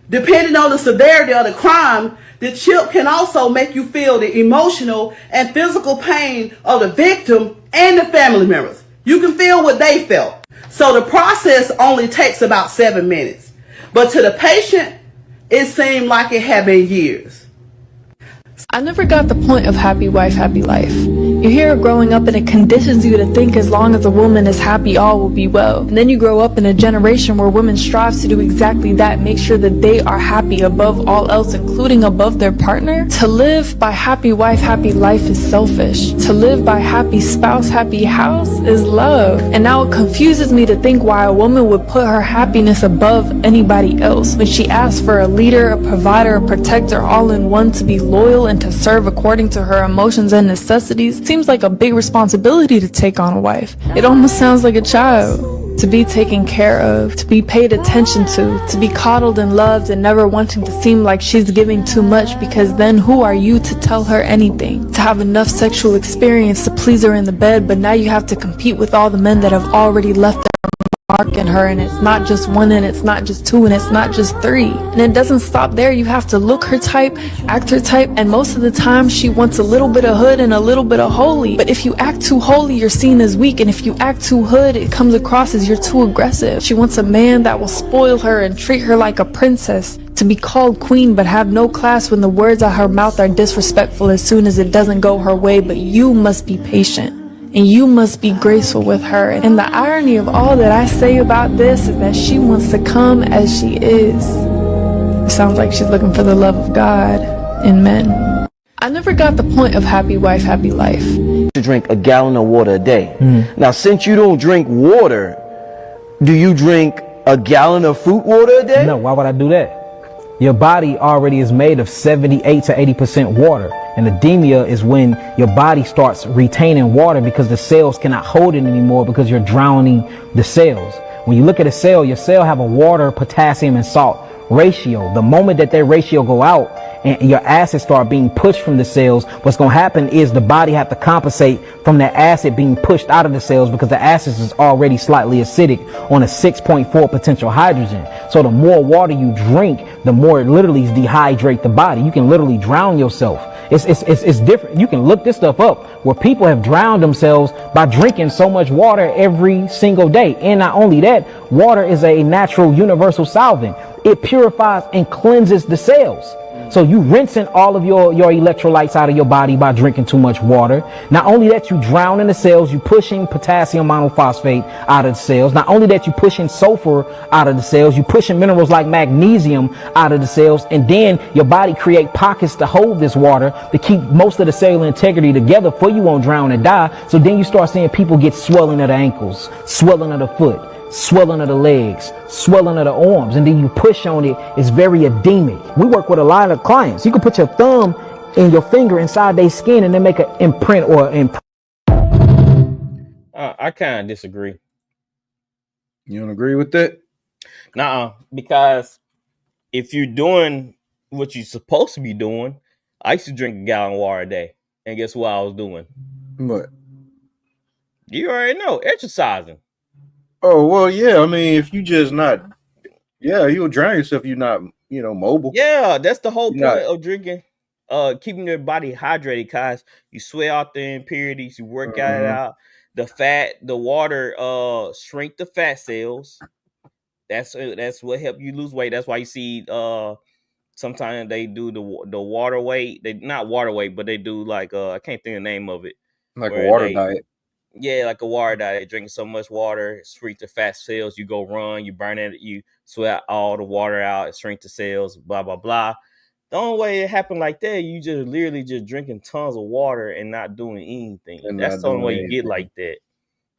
Depending on the severity of the crime, the chip can also make you feel the emotional and physical pain of the victim and the family members. You can feel what they felt. So the process only takes about 7 minutes. But to the patient, it seemed like it had been years. I never got the point of happy wife, happy life. You hear it growing up and it conditions you to think as long as a woman is happy, all will be well. And then you grow up in a generation where women strive to do exactly that, make sure that they are happy above all else, including above their partner. To live by happy wife, happy life is selfish. To live by happy spouse, happy house is love. And now it confuses me to think why a woman would put her happiness above anybody else when she asks for a leader, a provider, a protector, all in one, to be loyal and to serve according to her emotions and necessities. Seems like a big responsibility to take on a wife. It almost sounds like a child. To be taken care of, to be paid attention to be coddled and loved, and never wanting to seem like she's giving too much, because then who are you to tell her anything? To have enough sexual experience to please her in the bed, but now you have to compete with all the men that have already left their mark in her, and it's not just one, and it's not just two, and it's not just three. And it doesn't stop there. You have to look her type, act her type, and most of the time she wants a little bit of hood and a little bit of holy. But if you act too holy, you're seen as weak, and if you act too hood, it comes across as you're too aggressive. She wants a man that will spoil her and treat her like a princess, to be called queen but have no class when the words out her mouth are disrespectful as soon as it doesn't go her way. But you must be patient, and you must be graceful with her. And the irony of all that I say about this is that she wants to come as she is. It sounds like she's looking for the love of God in men. I never got the point of happy wife, happy life. To drink a gallon of water a day. Now, since you don't drink water, do you drink a gallon of fruit water a day? No, why would I do that? Your body already is made of 78 to 80% water. And edemia is when your body starts retaining water because the cells cannot hold it anymore because you're drowning the cells. When you look at a cell, your cell have a water, potassium, and salt ratio. The moment that ratio go out and your acids start being pushed from the cells, what's going to happen is the body have to compensate from that acid being pushed out of the cells because the acid is already slightly acidic on a 6.4 potential hydrogen. So the more water you drink, the more it literally dehydrate the body. You can literally drown yourself. It's different. You can look this stuff up where people have drowned themselves by drinking so much water every single day. And not only that, water is a natural universal solvent. It purifies and cleanses the cells. So you rinsing all of your electrolytes out of your body by drinking too much water. Not only that, you drown in the cells, you pushing potassium monophosphate out of the cells. Not only that, you pushing sulfur out of the cells, you pushing minerals like magnesium out of the cells, and then your body create pockets to hold this water to keep most of the cellular integrity together for you won't drown and die. So then you start seeing people get swelling of the ankles, swelling of the foot, swelling of the legs, swelling of the arms, and then you push on it. It's very edemic. We work with a lot of clients. You can put your thumb and your finger inside their skin and then make an imprint or I kind of disagree. You don't agree with that? Nuh-uh, because if you're doing what you're supposed to be doing, I used to drink a gallon of water a day, and guess what I was doing? What? You already know, exercising. Oh, well, yeah. I mean, if you just not, you'll drown yourself. You're not, mobile. Yeah, that's the whole point of drinking. Keeping your body hydrated, because you sweat out the impurities, you work it out. The fat, the water, shrink the fat cells. That's what help you lose weight. That's why you see sometimes they do the water weight. They not water weight, but they do like I can't think of the name of it. Like a water diet. Yeah, like a water diet. Drinking so much water, it shrinks the fat cells. You go run, you burn it, you sweat all the water out, it shrinks the cells, blah, blah, blah. The only way it happened like that, you just literally just drinking tons of water and not doing anything. That's the only way you get like that.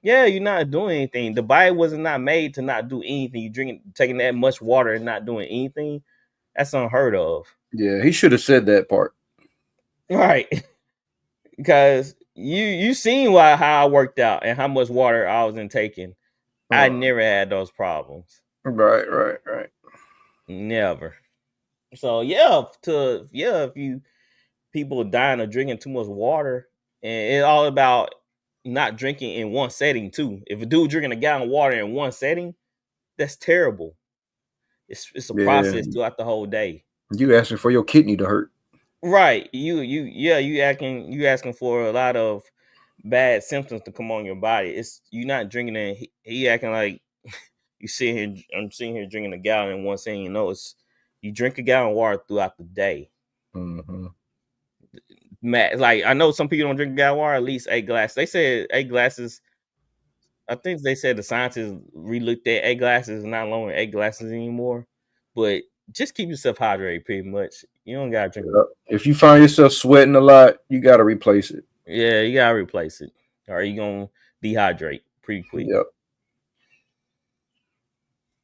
Yeah, you're not doing anything. The body was not made to not do anything. You taking that much water and not doing anything. That's unheard of. Yeah, he should have said that part. Right. Because you seen how I worked out and how much water I was intaking. I never had those problems. Right. Never. So if you people dying or drinking too much water, and it's all about not drinking in one setting too. If a dude drinking a gallon of water in one setting, that's terrible. It's a process throughout the whole day. You asking for your kidney to hurt. Right. You asking for a lot of bad symptoms to come on your body. It's you not drinking it. He acting like you sit here. I'm sitting here drinking a gallon in one setting. You know, it's you drink a gallon of water throughout the day. Mm-hmm. Like I know some people don't drink a gallon of water, at least 8 glasses. They said 8 glasses. I think they said the scientists re-looked at 8 glasses, not longer 8 glasses anymore. But just keep yourself hydrated, pretty much. You don't gotta drink. If you find yourself sweating a lot, you gotta replace it. Yeah, you gotta replace it, or you gonna dehydrate pretty quick. Yep.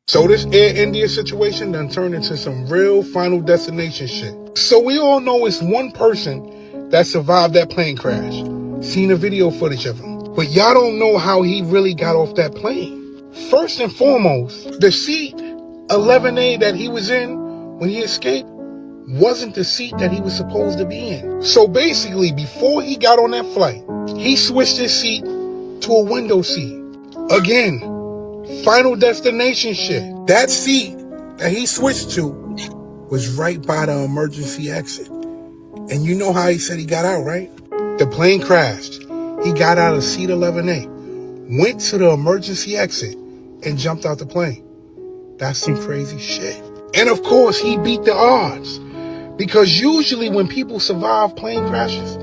So this Air India situation done turned into some real Final Destination shit. So we all know it's one person that survived that plane crash. Seen the video footage of him. But y'all don't know how he really got off that plane. First and foremost, the seat 11A that he was in when he escaped wasn't the seat that he was supposed to be in. So basically, before he got on that flight, he switched his seat to a window seat. Again, Final Destination shit. That seat that he switched to was right by the emergency exit. And you know how he said he got out, right? The plane crashed. He got out of seat 11A, went to the emergency exit, and jumped out the plane. That's some crazy shit. And of course, he beat the odds. Because usually when people survive plane crashes,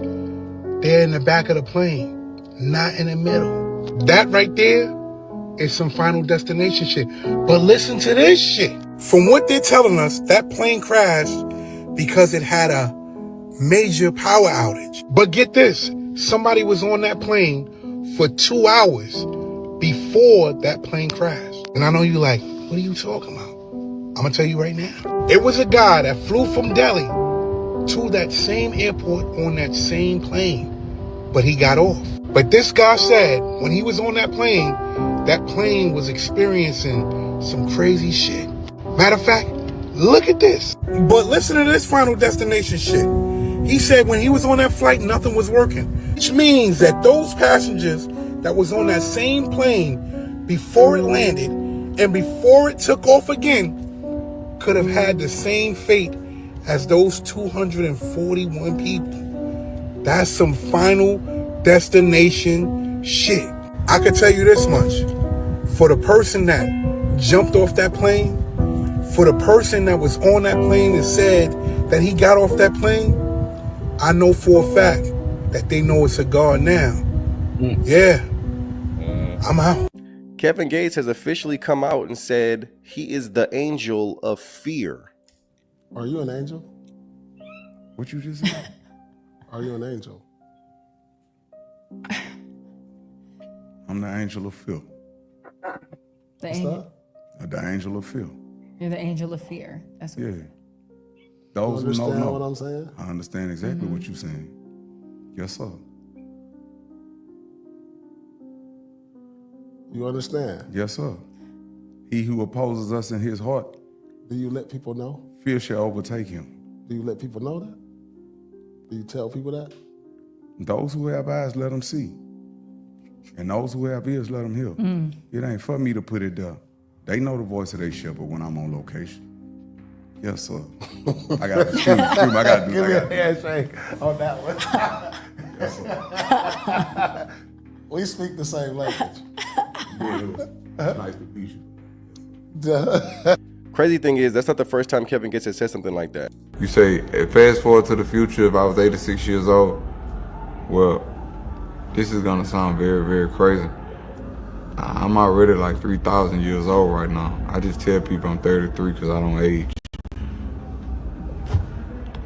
they're in the back of the plane, not in the middle. That right there is some Final Destination shit. But listen to this shit. From what they're telling us, that plane crashed because it had a major power outage. But get this, somebody was on that plane for 2 hours before that plane crashed. And I know you're like, what are you talking about? I'm gonna tell you right now. It was a guy that flew from Delhi to that same airport on that same plane, but he got off. But this guy said when he was on that plane was experiencing some crazy shit. Matter of fact, look at this. But listen to this Final Destination shit. He said when he was on that flight, nothing was working. Which means that those passengers that was on that same plane before it landed and before it took off again could have had the same fate as those 241 people. That's some Final Destination shit. I could tell you this much. For the person that jumped off that plane, for the person that was on that plane and said that he got off that plane, I know for a fact that they know it's a God now. Yeah. I'm out. Kevin Gates has officially come out and said he is the angel of fear. Are you an angel? What you just said? Are you an angel? I'm the angel of fear. The angel. The angel of fear. You're the angel of fear. That's what Yeah. Those who know, know. What I'm saying? I understand exactly what you're saying. Yes, sir. You understand? Yes, sir. He who opposes us in his heart, Do you let people know? fear shall overtake him. Do you let people know that? Do you tell people that? Those who have eyes, let them see. And those who have ears, let them hear. It ain't for me to put it there. They know the voice of their shepherd when I'm on location. Yes, sir. I got to excuse me. I got to do Give me a that. handshake on that one. Yes, sir. We speak the same language. It's nice to meet you. Crazy thing is, that's not the first time Kevin Gates has said something like that. You say, fast forward to the future, if I was 86 years old, well, this is gonna sound very, very crazy. I'm already like 3,000 years old right now. I just tell people I'm 33 because I don't age.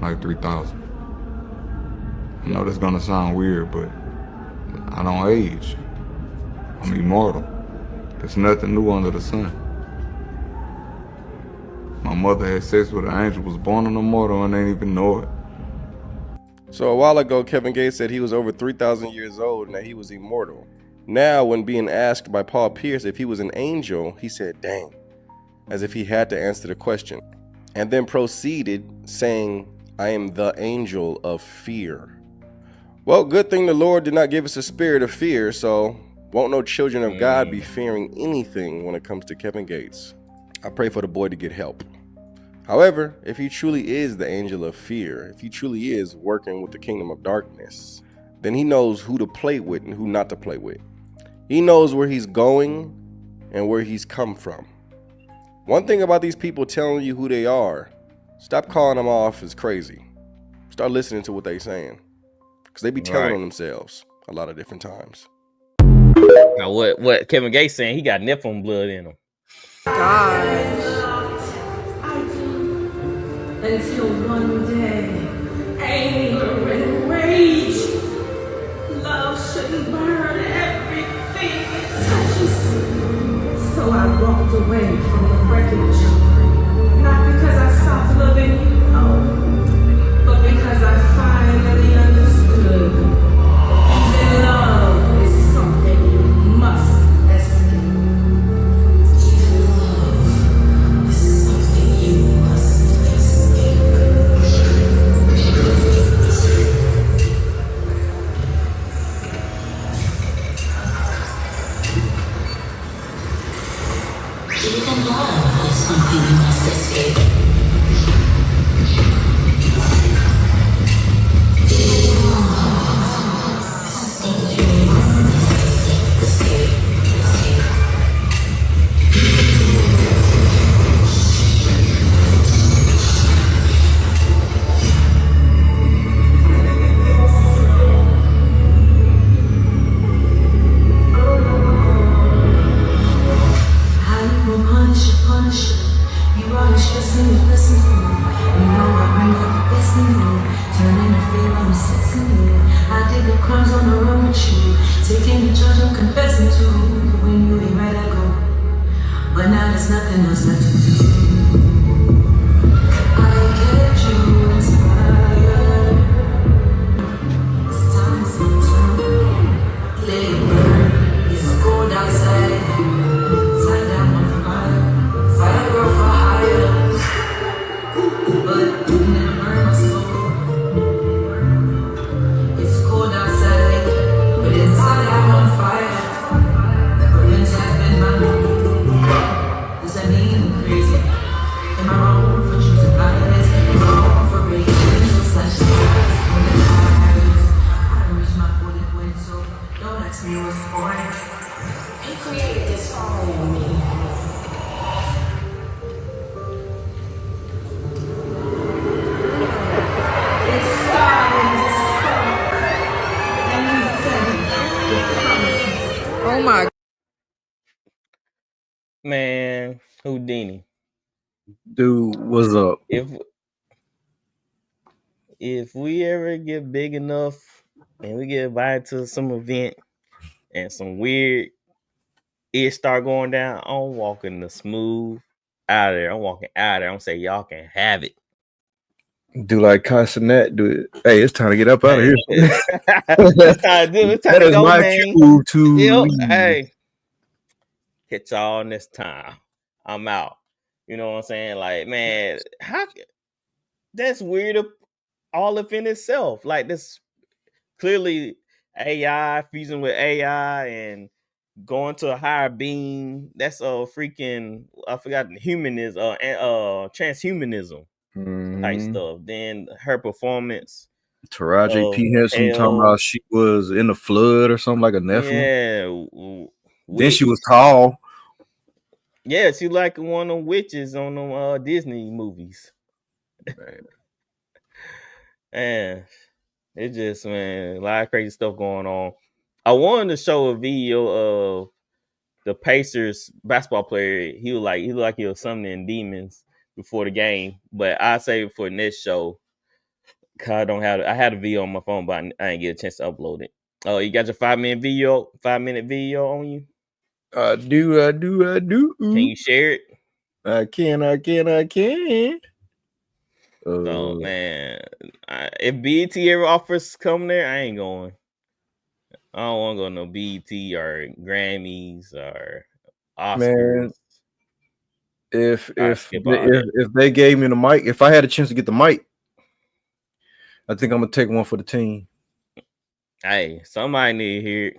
Like 3,000. I know that's gonna sound weird, but I don't age. I'm immortal. There's nothing new under the sun. My mother had sex with an angel, was born on a mortal, and ain't even know it. So a while ago, Kevin Gates said he was over 3,000 years old and that he was immortal. Now, when being asked by Paul Pierce if he was an angel, he said, dang, as if he had to answer the question. And then proceeded saying, I am the angel of fear. Well, good thing the Lord did not give us a spirit of fear, so won't no children of God be fearing anything when it comes to Kevin Gates. I pray for the boy to get help. However, if he truly is the angel of fear, if he truly is working with the kingdom of darkness, then he knows who to play with and who not to play with. He knows where he's going and where he's come from. One thing about these people telling you who they are, stop calling them off as crazy. Start listening to what they're saying. Because they be telling on themselves a lot of different times. Now what Kevin Gates saying, he got Nephilim blood in him. Until one day, anger and rage, love shouldn't burn everything it touches. So I walked away from the wreckage, not because I stopped loving you, no, but because I finally understood that love is something you must escape. Love is something you must even love is something you must escape. But now there's nothing else left to do. I kept you inspired. It's time to turn. Let it burn. It's cold outside. Tie down on fire. Fire girl for hire. But you never burn my soul. It's cold outside. But inside I'm on fire. Revenge has been my name. Does that mean I'm crazy? Am I wrong for choosing violence? Am I wrong for breaking such lies? I don't reach my bullet point, so don't ask me what's for it. You created this all in me. It's starting to spark. And you said it promises. Oh my. Man, Houdini. Dude, what's up? If we ever get big enough and we get invited to some event and some weird it start going down, I'm walking the smooth out of there. I'm walking out of there. I'm saying y'all can have it. Do like Castanet, do it. Hey, it's time to get up out of here. It's time to do. It's time That to is go, my man. cue to leave. Hey, hit y'all this time. I'm out. You know what I'm saying? Like, man, how that's weird all up in itself. Like, this clearly AI fusing with AI and going to a higher being. That's a freaking, I forgot, humanism, transhumanism type stuff. Then her performance. Taraji P. Henson talking about she was in the flood or something like a Nephilim. Yeah. Then she was tall. Yeah, she like one of them witches on them Disney movies. Man, it's just, man, a lot of crazy stuff going on. I wanted to show a video of the Pacers basketball player. He looked like he was summoning demons before the game, but I save it for the next show. Cause I don't have. I had a video on my phone, but I didn't get a chance to upload it. Oh, you got your 5-minute video on you? I do. Can you share it? I can. So man, if BET ever offers come there, I ain't going. I don't want to go to no BET or Grammys or Oscars. Man, if I skip all that. if they gave me the mic, if I had a chance to get the mic, I think I'm gonna take one for the team. Hey, somebody need to hear it.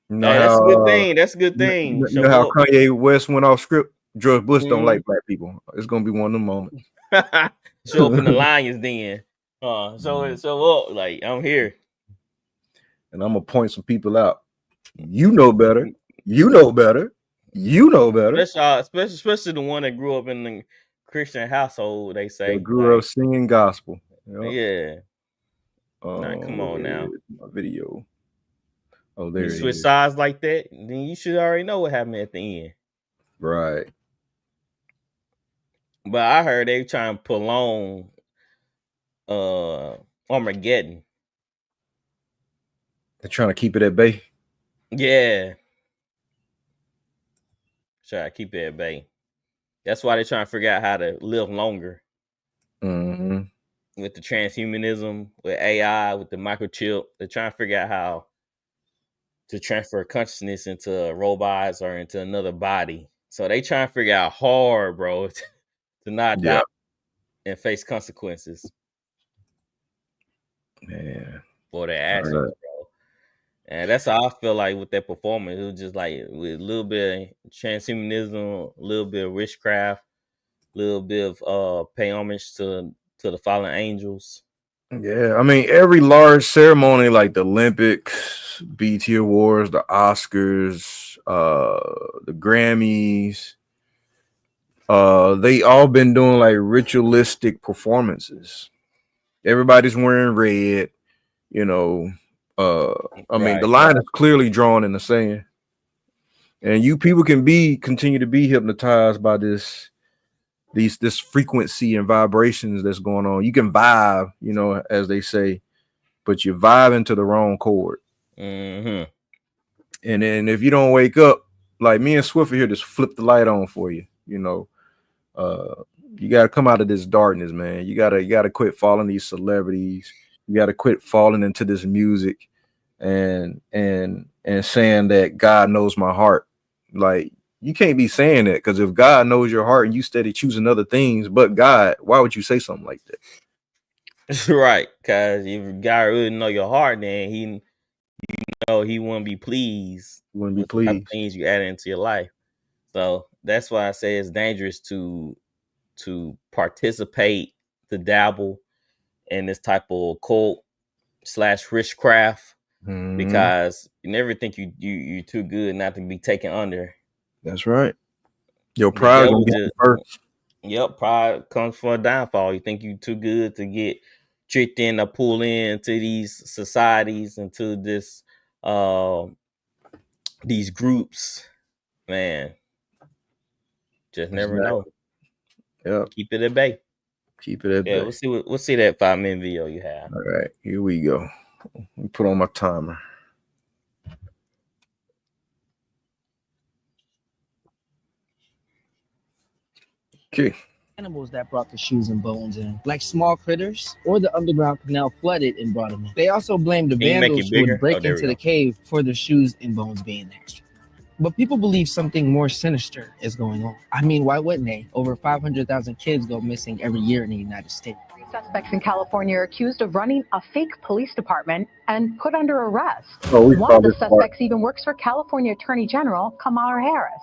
You know Hey, that's a good thing. That's a good thing. You Show know how up. Kanye West went off script. George Bush don't like black people. It's gonna be one of them moments. Show up in the Lions Den. Show up. Like, I'm here. And I'm gonna point some people out. You know better. You know better. You know better. Especially the one that grew up in the Christian household. They say that grew up singing gospel. Yeah. Come on now. My video. Oh, there you it switch is. sides like that, then you should already know what happened at the end. Right. But I heard they trying to prolong Armageddon. They're trying to keep it at bay. Yeah. Try to keep it at bay. That's why they're trying to figure out how to live longer. Mm-hmm. With the transhumanism, with AI, with the microchip. They're trying to figure out how to transfer consciousness into robots or into another body. So they trying to figure out hard, bro, to not die and face consequences. Man. For their actions, bro. And that's how I feel like with that performance. It was just like with a little bit of transhumanism, a little bit of witchcraft, a little bit of pay homage to the fallen angels. Yeah, I mean, every large ceremony like the Olympics, BT Awards, the Oscars, the Grammys, they all been doing like ritualistic performances. Everybody's wearing red, you know. I mean, the line is clearly drawn in the sand, and you people can continue to be hypnotized by this frequency and vibrations that's going on. You can vibe, you know, as they say, but you vibe into the wrong chord. Mm-hmm. And then if you don't wake up, like me and Swift are here, just flip the light on for you. You know, you got to come out of this darkness, man. You gotta quit following these celebrities. You got to quit falling into this music and saying that God knows my heart. Like, you can't be saying that, because if God knows your heart and you steady choosing other things but God, why would you say something like that? Right, because if God really know your heart, then he wouldn't be pleased. Wouldn't be with the type of pleased. things you add into your life. So that's why I say it's dangerous to participate, to dabble in this type of cult / witchcraft, because you never think you're too good not to be taken under. That's right. Your pride gonna get you first. Yep, pride comes from a downfall. You think you're too good to get tricked in or pull into these societies, into this these groups. Man, just never know. Yeah, keep it at bay. Keep it at bay. We'll see that 5-minute video you have. All right, here we go. Let me put on my timer. Okay. Animals that brought the shoes and bones in, like small critters, or the underground canal flooded and brought them in. They also blamed the vandals who would break into the cave for the shoes and bones being there. But people believe something more sinister is going on. I mean, why wouldn't they? Over 500,000 kids go missing every year in the United States. Suspects in California are accused of running a fake police department and put under arrest. Oh, one of the suspects even works for California Attorney General Kamala Harris.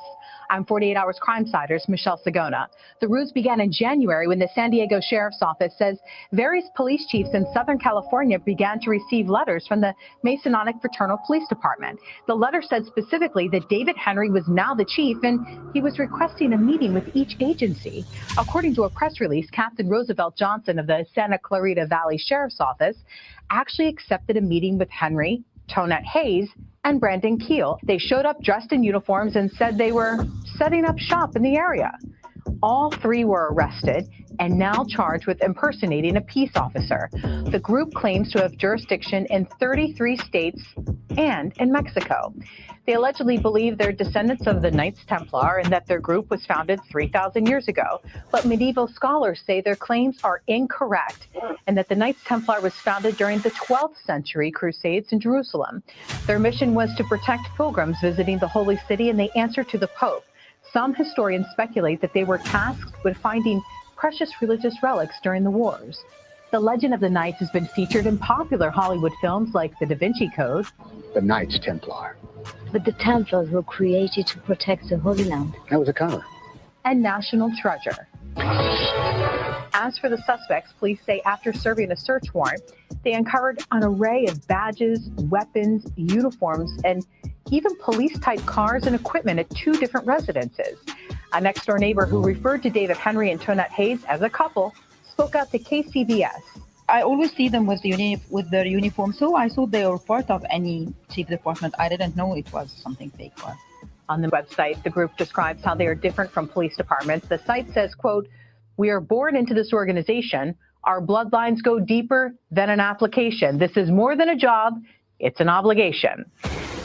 I'm 48 Hours Crimesiders, Michelle Sagona. The ruse began in January when the San Diego Sheriff's Office says various police chiefs in Southern California began to receive letters from the Masonic Fraternal Police Department. The letter said specifically that David Henry was now the chief and he was requesting a meeting with each agency. According to a press release, Captain Roosevelt Johnson of the Santa Clarita Valley Sheriff's Office actually accepted a meeting with Henry, Tonette Hayes, and Brandon Keel. They showed up dressed in uniforms and said they were setting up shop in the area. All three were arrested and now charged with impersonating a peace officer. The group claims to have jurisdiction in 33 states and in Mexico. They allegedly believe they're descendants of the Knights Templar and that their group was founded 3,000 years ago. But medieval scholars say their claims are incorrect and that the Knights Templar was founded during the 12th century Crusades in Jerusalem. Their mission was to protect pilgrims visiting the Holy City, and they answered to the Pope. Some historians speculate that they were tasked with finding precious religious relics during the wars. The legend of the Knights has been featured in popular Hollywood films like The Da Vinci Code, The Knights Templar. But the Templars were created to protect the Holy Land. That was a cover. and National Treasure. As for the suspects, police say after serving a search warrant, they uncovered an array of badges, weapons, uniforms, and even police-type cars and equipment at 2 different residences. A next-door neighbor who referred to David Henry and Tonette Hayes as a couple spoke out to KCBS. I always see them with their uniform, so I thought they were part of any chief department. I didn't know it was something fake. On the website, the group describes how they are different from police departments. The site says, quote, "We are born into this organization. Our bloodlines go deeper than an application. This is more than a job. It's an obligation."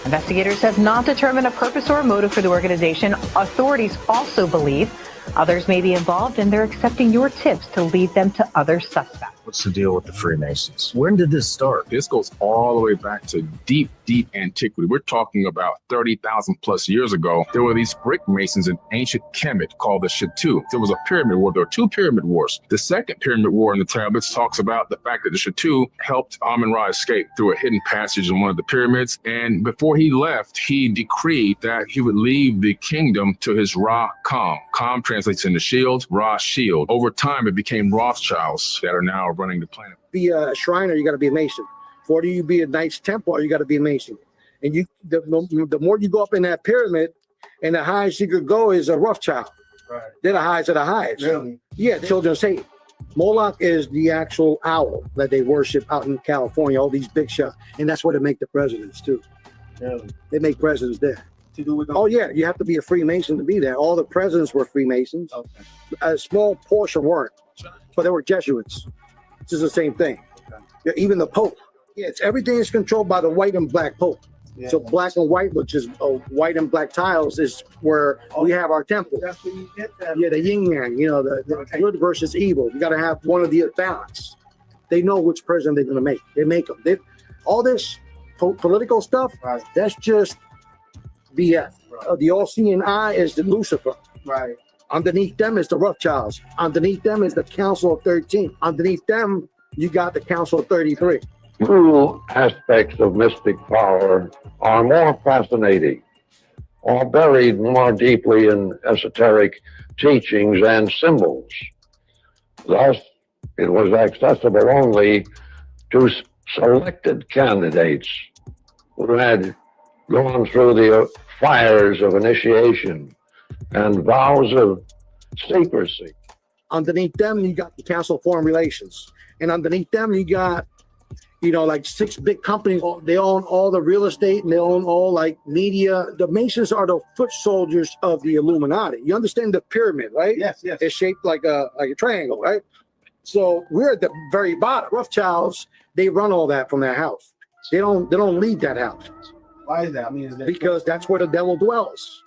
Investigators have not determined a purpose or a motive for the organization. Authorities also believe others may be involved, and they're accepting your tips to lead them to other suspects. What's the deal with the Freemasons? When did this start? This goes all the way back to deep antiquity. We're talking about 30,000 plus years ago. There were these brick masons in ancient Kemet called the Shatu. There was a pyramid war. There were 2 pyramid wars. The second pyramid war in the tablets talks about the fact that the Shatu helped Amun-Ra escape through a hidden passage in one of the pyramids. And before he left, he decreed that he would leave the kingdom to his Ra Kam. Kam translates into shield, Ra shield. Over time, it became Rothschilds that are now running the planet. Be a Shriner, you got to be a Mason. Before you be a Knights Templar, you got to be a Mason. And the more you go up in that pyramid, and the highest you could go is a Rothschild. Right. They're the highest of the highest. Really? Yeah, the children of Satan. Moloch is the actual owl that they worship out in California, all these big shots. And that's where they make the presidents too. Really? They make presidents there. To do with them? Oh yeah, you have to be a Freemason to be there. All the presidents were Freemasons. Okay. A small portion weren't, but they were Jesuits. This is the same thing. Okay. Yeah, even the Pope. Yeah, everything is controlled by the white and black Pope. Yeah. So black and white, which is white and black tiles, is where we have our temple. That's where you get that. Yeah, the yin yang. You know, the good versus evil. You got to have one of the balance. They know which president they're going to make. They make them. All this political stuff. Right. That's just BS. Right. The all-seeing eye is the Lucifer. Right. Underneath them is the Rothschilds. Underneath them is the Council of 13. Underneath them, you got the Council of 33. 2 aspects of mystic power are more fascinating, or buried more deeply in esoteric teachings and symbols. Thus, it was accessible only to selected candidates who had gone through the fires of initiation and vows of secrecy. Underneath them, you got the Council of Foreign Relations. And underneath them, you got, like 6 big companies. They own all the real estate, and they own all like media. The Masons are the foot soldiers of the Illuminati. You understand the pyramid, right? Yes, yes. It's shaped like a triangle, right? So we're at the very bottom. Rothschilds, they run all that from their house. They don't leave that house. Why is that? I mean, because that's where the devil dwells.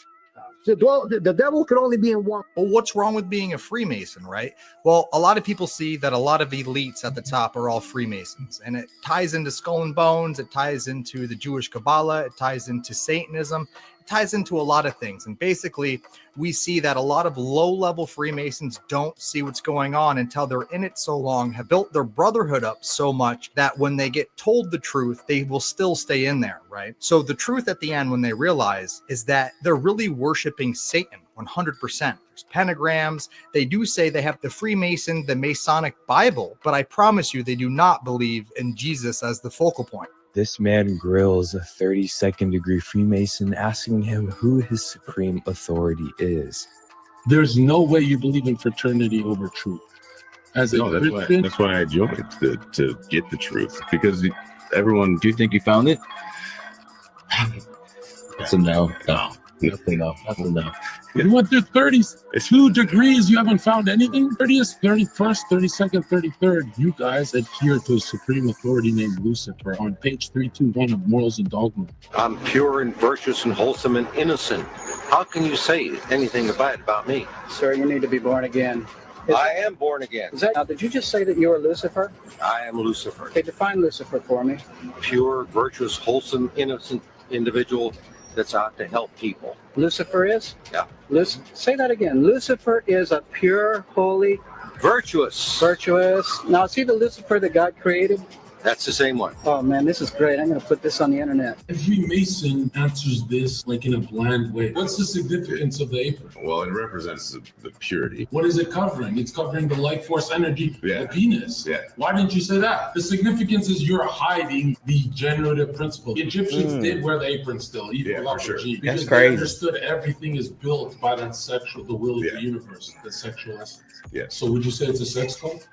The devil could only be in one. Well, what's wrong with being a Freemason, right? Well, a lot of people see that a lot of elites at the top are all Freemasons, and it ties into Skull and Bones, it ties into the Jewish Kabbalah, it ties into Satanism, it ties into a lot of things. And basically, we see that a lot of low-level Freemasons don't see what's going on until they're in it so long, have built their brotherhood up so much that when they get told the truth, they will still stay in there, right? So the truth at the end, when they realize, is that they're really worshiping Satan 100%. There's pentagrams. They do say they have the Freemason, the Masonic Bible, but I promise you, they do not believe in Jesus as the focal point. This man grills a 32nd degree Freemason, asking him who his supreme authority is. There's no way you believe in fraternity over truth. That's why I joined, to get the truth. Because everyone... Do you think you found it? That's a no. No. Nothing, no. Nothing, no. It went through 32 degrees. You haven't found anything? 30th, 31st, 32nd, 33rd. You guys adhere to a supreme authority named Lucifer on page 321 of Morals and Dogma. I'm pure and virtuous and wholesome and innocent. How can you say anything bad about me? Sir, you need to be born again. I am born again. Now, did you just say that you are Lucifer? I am Lucifer. Okay, define Lucifer for me. Pure, virtuous, wholesome, innocent individual that's out to help people. Lucifer is? Yeah. Say that again. Lucifer is a pure, holy... Virtuous. Virtuous. Now, is he the Lucifer that God created? That's the same one. Oh, man, this is great. I'm going to put this on the internet. Every Mason answers this like in a bland way. What's the significance of the apron? Well, it represents the purity. What is it covering? It's covering the life force energy, the penis. Yeah. Why didn't you say that? The significance is you're hiding the generative principle. The Egyptians did wear the apron still, even without the G. Because That's crazy. they understood everything is built by that the will of the universe, the sexual essence. Yeah. So would you say it's a sex cult?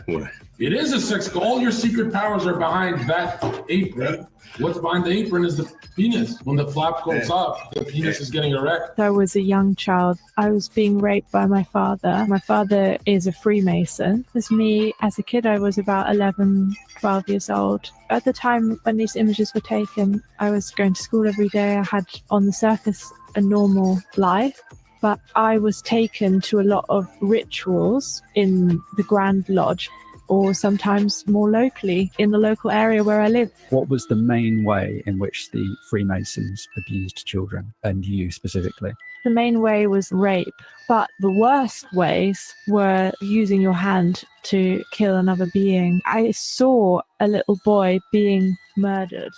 What? It is a sex cult. All your secret powers are behind that apron. What's behind the apron is the penis. When the flap goes up, the penis is getting erect. I was a young child. I was being raped by my father. My father is a Freemason. As me, as a kid, I was about 11, 12 years old. At the time when these images were taken, I was going to school every day. I had, on the surface, a normal life. But I was taken to a lot of rituals in the Grand Lodge, or sometimes more locally in the local area where I live. What was the main way in which the Freemasons abused children, and you specifically? The main way was rape, but the worst ways were using your hand to kill another being. I saw a little boy being murdered.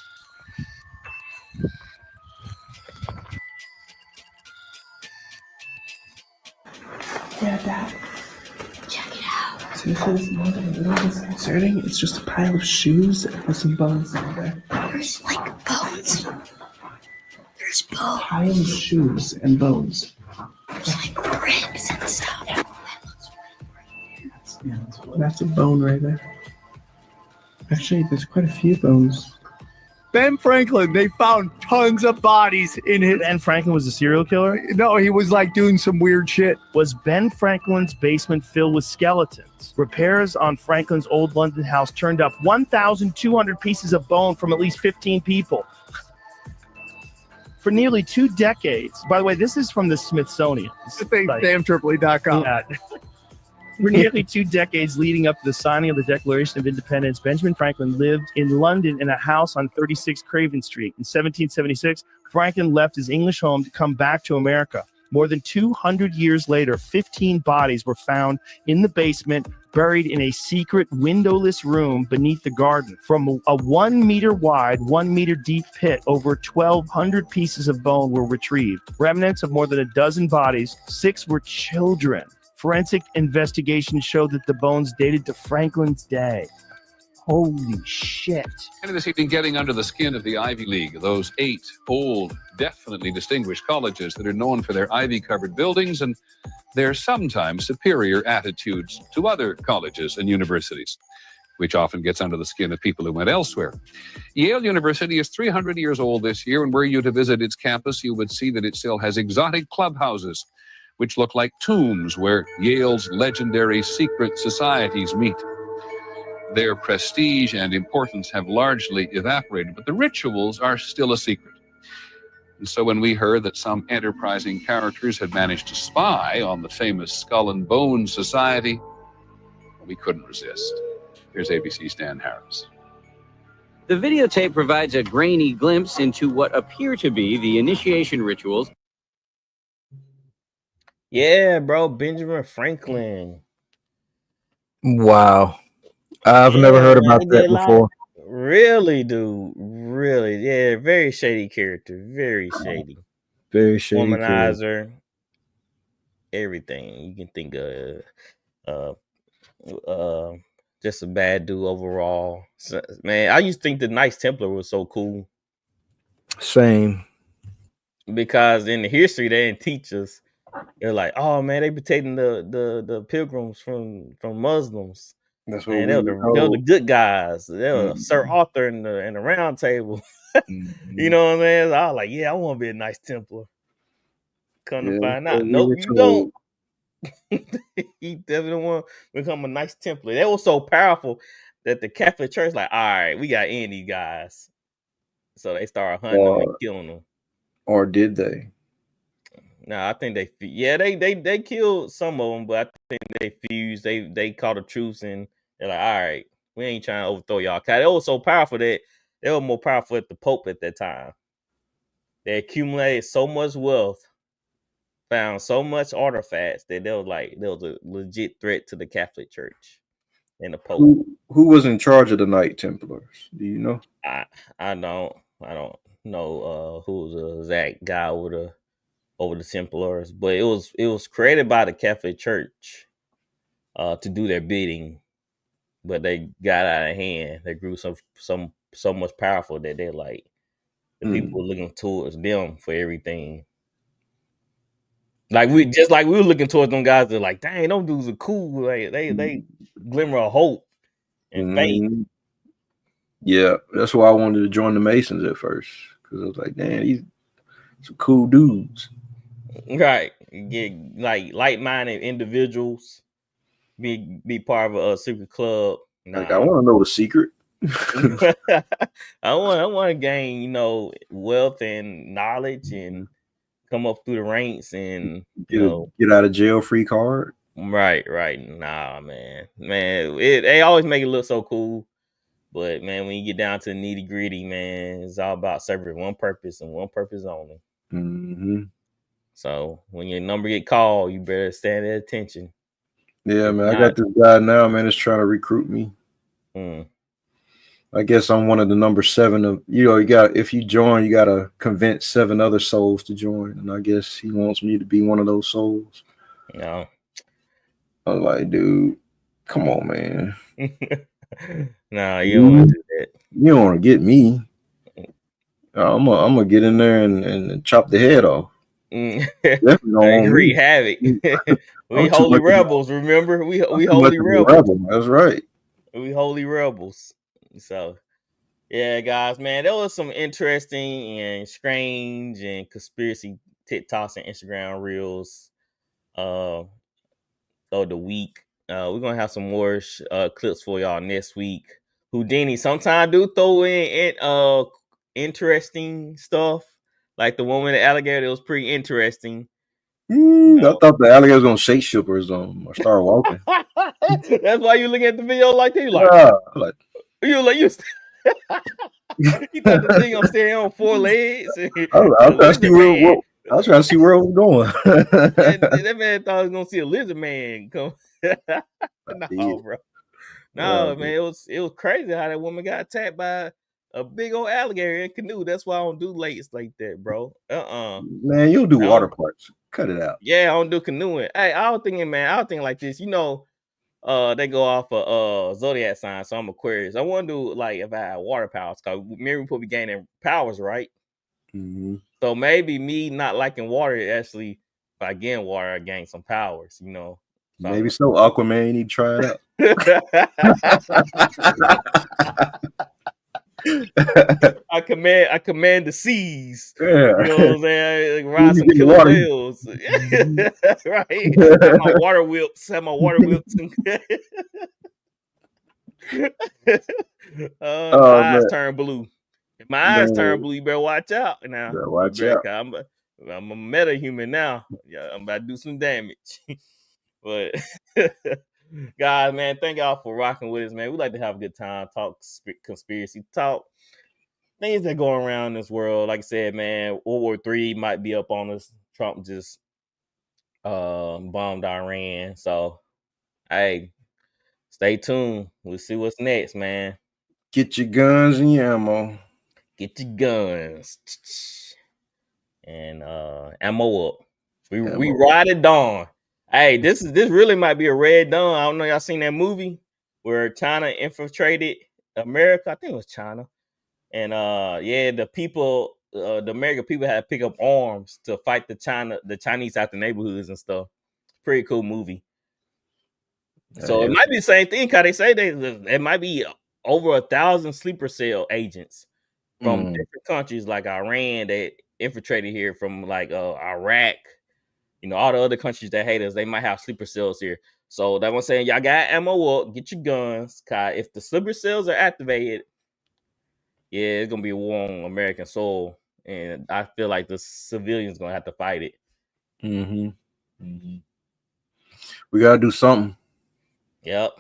Yeah, Dad. Check it out. So this is more than a little disconcerting. It's just a pile of shoes with some bones in there. There's like bones. There's bones. A pile of shoes and bones. There's like ribs and stuff. Yeah, that's a bone right there. Actually, there's quite a few bones. Ben Franklin, they found tons of bodies in his... Ben Franklin was a serial killer? No, he was like doing some weird shit. Was Ben Franklin's basement filled with skeletons? Repairs on Franklin's old London house turned up 1,200 pieces of bone from at least 15 people. For nearly 2 decades. By the way, this is from the Smithsonian. Damn.com. Yeah. For nearly 2 decades leading up to the signing of the Declaration of Independence, Benjamin Franklin lived in London in a house on 36 Craven Street. In 1776, Franklin left his English home to come back to America. More than 200 years later, 15 bodies were found in the basement, buried in a secret windowless room beneath the garden. From a 1 meter wide, 1 meter deep pit, over 1,200 pieces of bone were retrieved. Remnants of more than a dozen bodies, 6 were children. Forensic investigation showed that the bones dated to Franklin's day. Holy shit. And this evening, getting under the skin of the Ivy League, those 8 old, definitely distinguished colleges that are known for their ivy-covered buildings and their sometimes superior attitudes to other colleges and universities, which often gets under the skin of people who went elsewhere. Yale University is 300 years old this year, and were you to visit its campus, you would see that it still has exotic clubhouses, which look like tombs where Yale's legendary secret societies meet. Their prestige and importance have largely evaporated, but the rituals are still a secret. And so when we heard that some enterprising characters had managed to spy on the famous Skull and Bones Society, we couldn't resist. Here's ABC's Dan Harris. The videotape provides a grainy glimpse into what appear to be the initiation rituals. Yeah, bro, Benjamin Franklin. Wow. I've never heard about that before. Really, dude. Really. Yeah, very shady character. Very shady. Very shady. Womanizer. Everything you can think of. Just a bad dude overall. So, man, I used to think the Knights Templar was so cool. Same. Because in the history, they didn't teach us. They're like, oh man, they protecting the pilgrims from Muslims. That's what they were the good guys. They were Sir Arthur in the round table. You know what I'm saying? So I was like, yeah, I want to be a Knights Templar. Come to Yeah, find so out, we nope, were you told. don't. He definitely want to become a nice Templar. They were so powerful that the Catholic Church like, all right, we got to end these guys. So they started hunting them and killing them. Or did they? No, I think they killed some of them, but I think they fused. They caught a truce and they're like, all right, we ain't trying to overthrow y'all. Cause they were so powerful that they were more powerful at the Pope at that time. They accumulated so much wealth, found so much artifacts that they was a legit threat to the Catholic Church and the Pope. Who was in charge of the Knight Templars? Do you know? I don't know who was the exact guy over the Templars, but it was created by the Catholic Church to do their bidding, but they got out of hand. They grew so much powerful that they're like the people were looking towards them for everything. Like we were looking towards them guys. They're like, dang, those dudes are cool. Like they glimmer of hope and faith. Yeah, that's why I wanted to join the Masons at first, because I was like, damn, these some cool dudes. Right, get like like-minded individuals. Be part of a secret club. Like, I want to know the secret. I want to gain, wealth and knowledge and come up through the ranks and get out of jail free card. Right. Nah, man. They always make it look so cool, but man, when you get down to the nitty gritty, man, it's all about serving one purpose and one purpose only. Mm-hmm. So when your number get called, you better stand at attention. Yeah, man. I got this guy now, man, that's trying to recruit me. I guess I'm one of the number 7 of, if you join, you got to convince 7 other souls to join. And I guess he wants me to be one of those souls. No. I'm like, dude, come on, man. Nah, you don't want to do that. You don't want to get me. I'm gonna get in there and chop the head off. Definitely don't wreak havoc. We holy rebels, remember? We holy rebels. That's right. We holy rebels. So, yeah, guys, man, there was some interesting and strange and conspiracy TikToks and Instagram reels of the week. We're gonna have some more clips for y'all next week. Houdini sometimes do throw in interesting stuff, like the one with the alligator. It was pretty interesting. I thought the alligator was gonna shake shippers or start walking. That's why you look at the video like that. You thought the thing gonna stay on 4 legs. I was trying to see where I was going. that man thought he was gonna see a lizard man come. No, bro. No, man, it was crazy how that woman got attacked by a big old alligator in a canoe. That's why I don't do lakes like that, bro. Man, you'll do water parks. Cut it out. Yeah, I don't do canoeing. Hey, I was thinking like this. They go off of zodiac sign, so I'm Aquarius. I want to do like if I had water powers, because remember we supposed to be gaining powers, right? Mm-hmm. So maybe me not liking water, actually, if I gain water, I gain some powers, Maybe so, Aquaman, you need to try it out. I command the seas. Yeah. You know what I'm saying? Like, ride some killer whales. Right. Have my water whips. My eyes turn blue. If my eyes turn blue, you better watch out now. Watch out. I'm a meta human now. Yeah, I'm about to do some damage. But guys, man, thank y'all for rocking with us, man. We like to have a good time, talk conspiracy talk, things that go around in this world. Like I said, man, World War III might be up on us. Trump just bombed Iran. So, hey, stay tuned. We'll see what's next, man. Get your guns and your ammo. Get your guns and ammo up. We ride it dawn. Hey, this really might be a red dawn. I don't know, y'all seen that movie where China infiltrated America? I think it was China. And the people, the American people had to pick up arms to fight the Chinese out the neighborhoods and stuff. Pretty cool movie. So it might be the same thing, because they say it might be over 1,000 sleeper cell agents from different countries like Iran that infiltrated here from like Iraq all the other countries that hate us, they might have sleeper cells here. So that one saying, y'all got ammo up, get your guns. Cause if the sleeper cells are activated, yeah, it's gonna be a war on American soil. And I feel like the civilians gonna have to fight it. We gotta do something. Yep.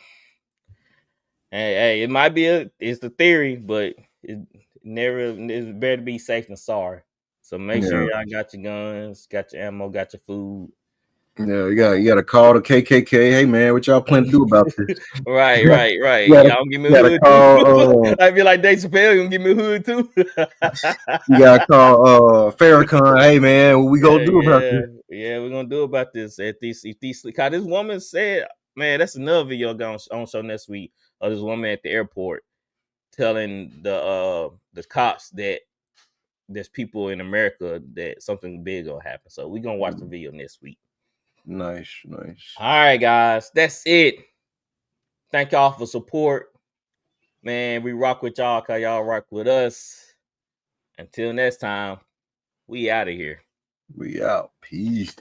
Hey, it might be it's the theory, but it's better to be safe than sorry. So make sure y'all got your guns, got your ammo, got your food. Yeah, you gotta call the KKK. Hey man, what y'all plan to do about this? Right. You gotta, Y'all give me you a gotta hood call. too. I'd be like Dave Chappelle, you gonna give me a hood too? You gotta call Farrakhan. Hey man, what we gonna do about this? Yeah, we're gonna do about this. If these, cause this woman said, man, that's another video going on show next week of this woman at the airport telling the cops that there's people in America that something big gonna happen. So we're gonna watch the video next week. Nice. All right, guys, that's it. Thank y'all for support. Man, we rock with y'all cause y'all rock with us. Until next time, we out of here. We out. Peace.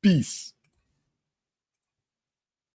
Peace.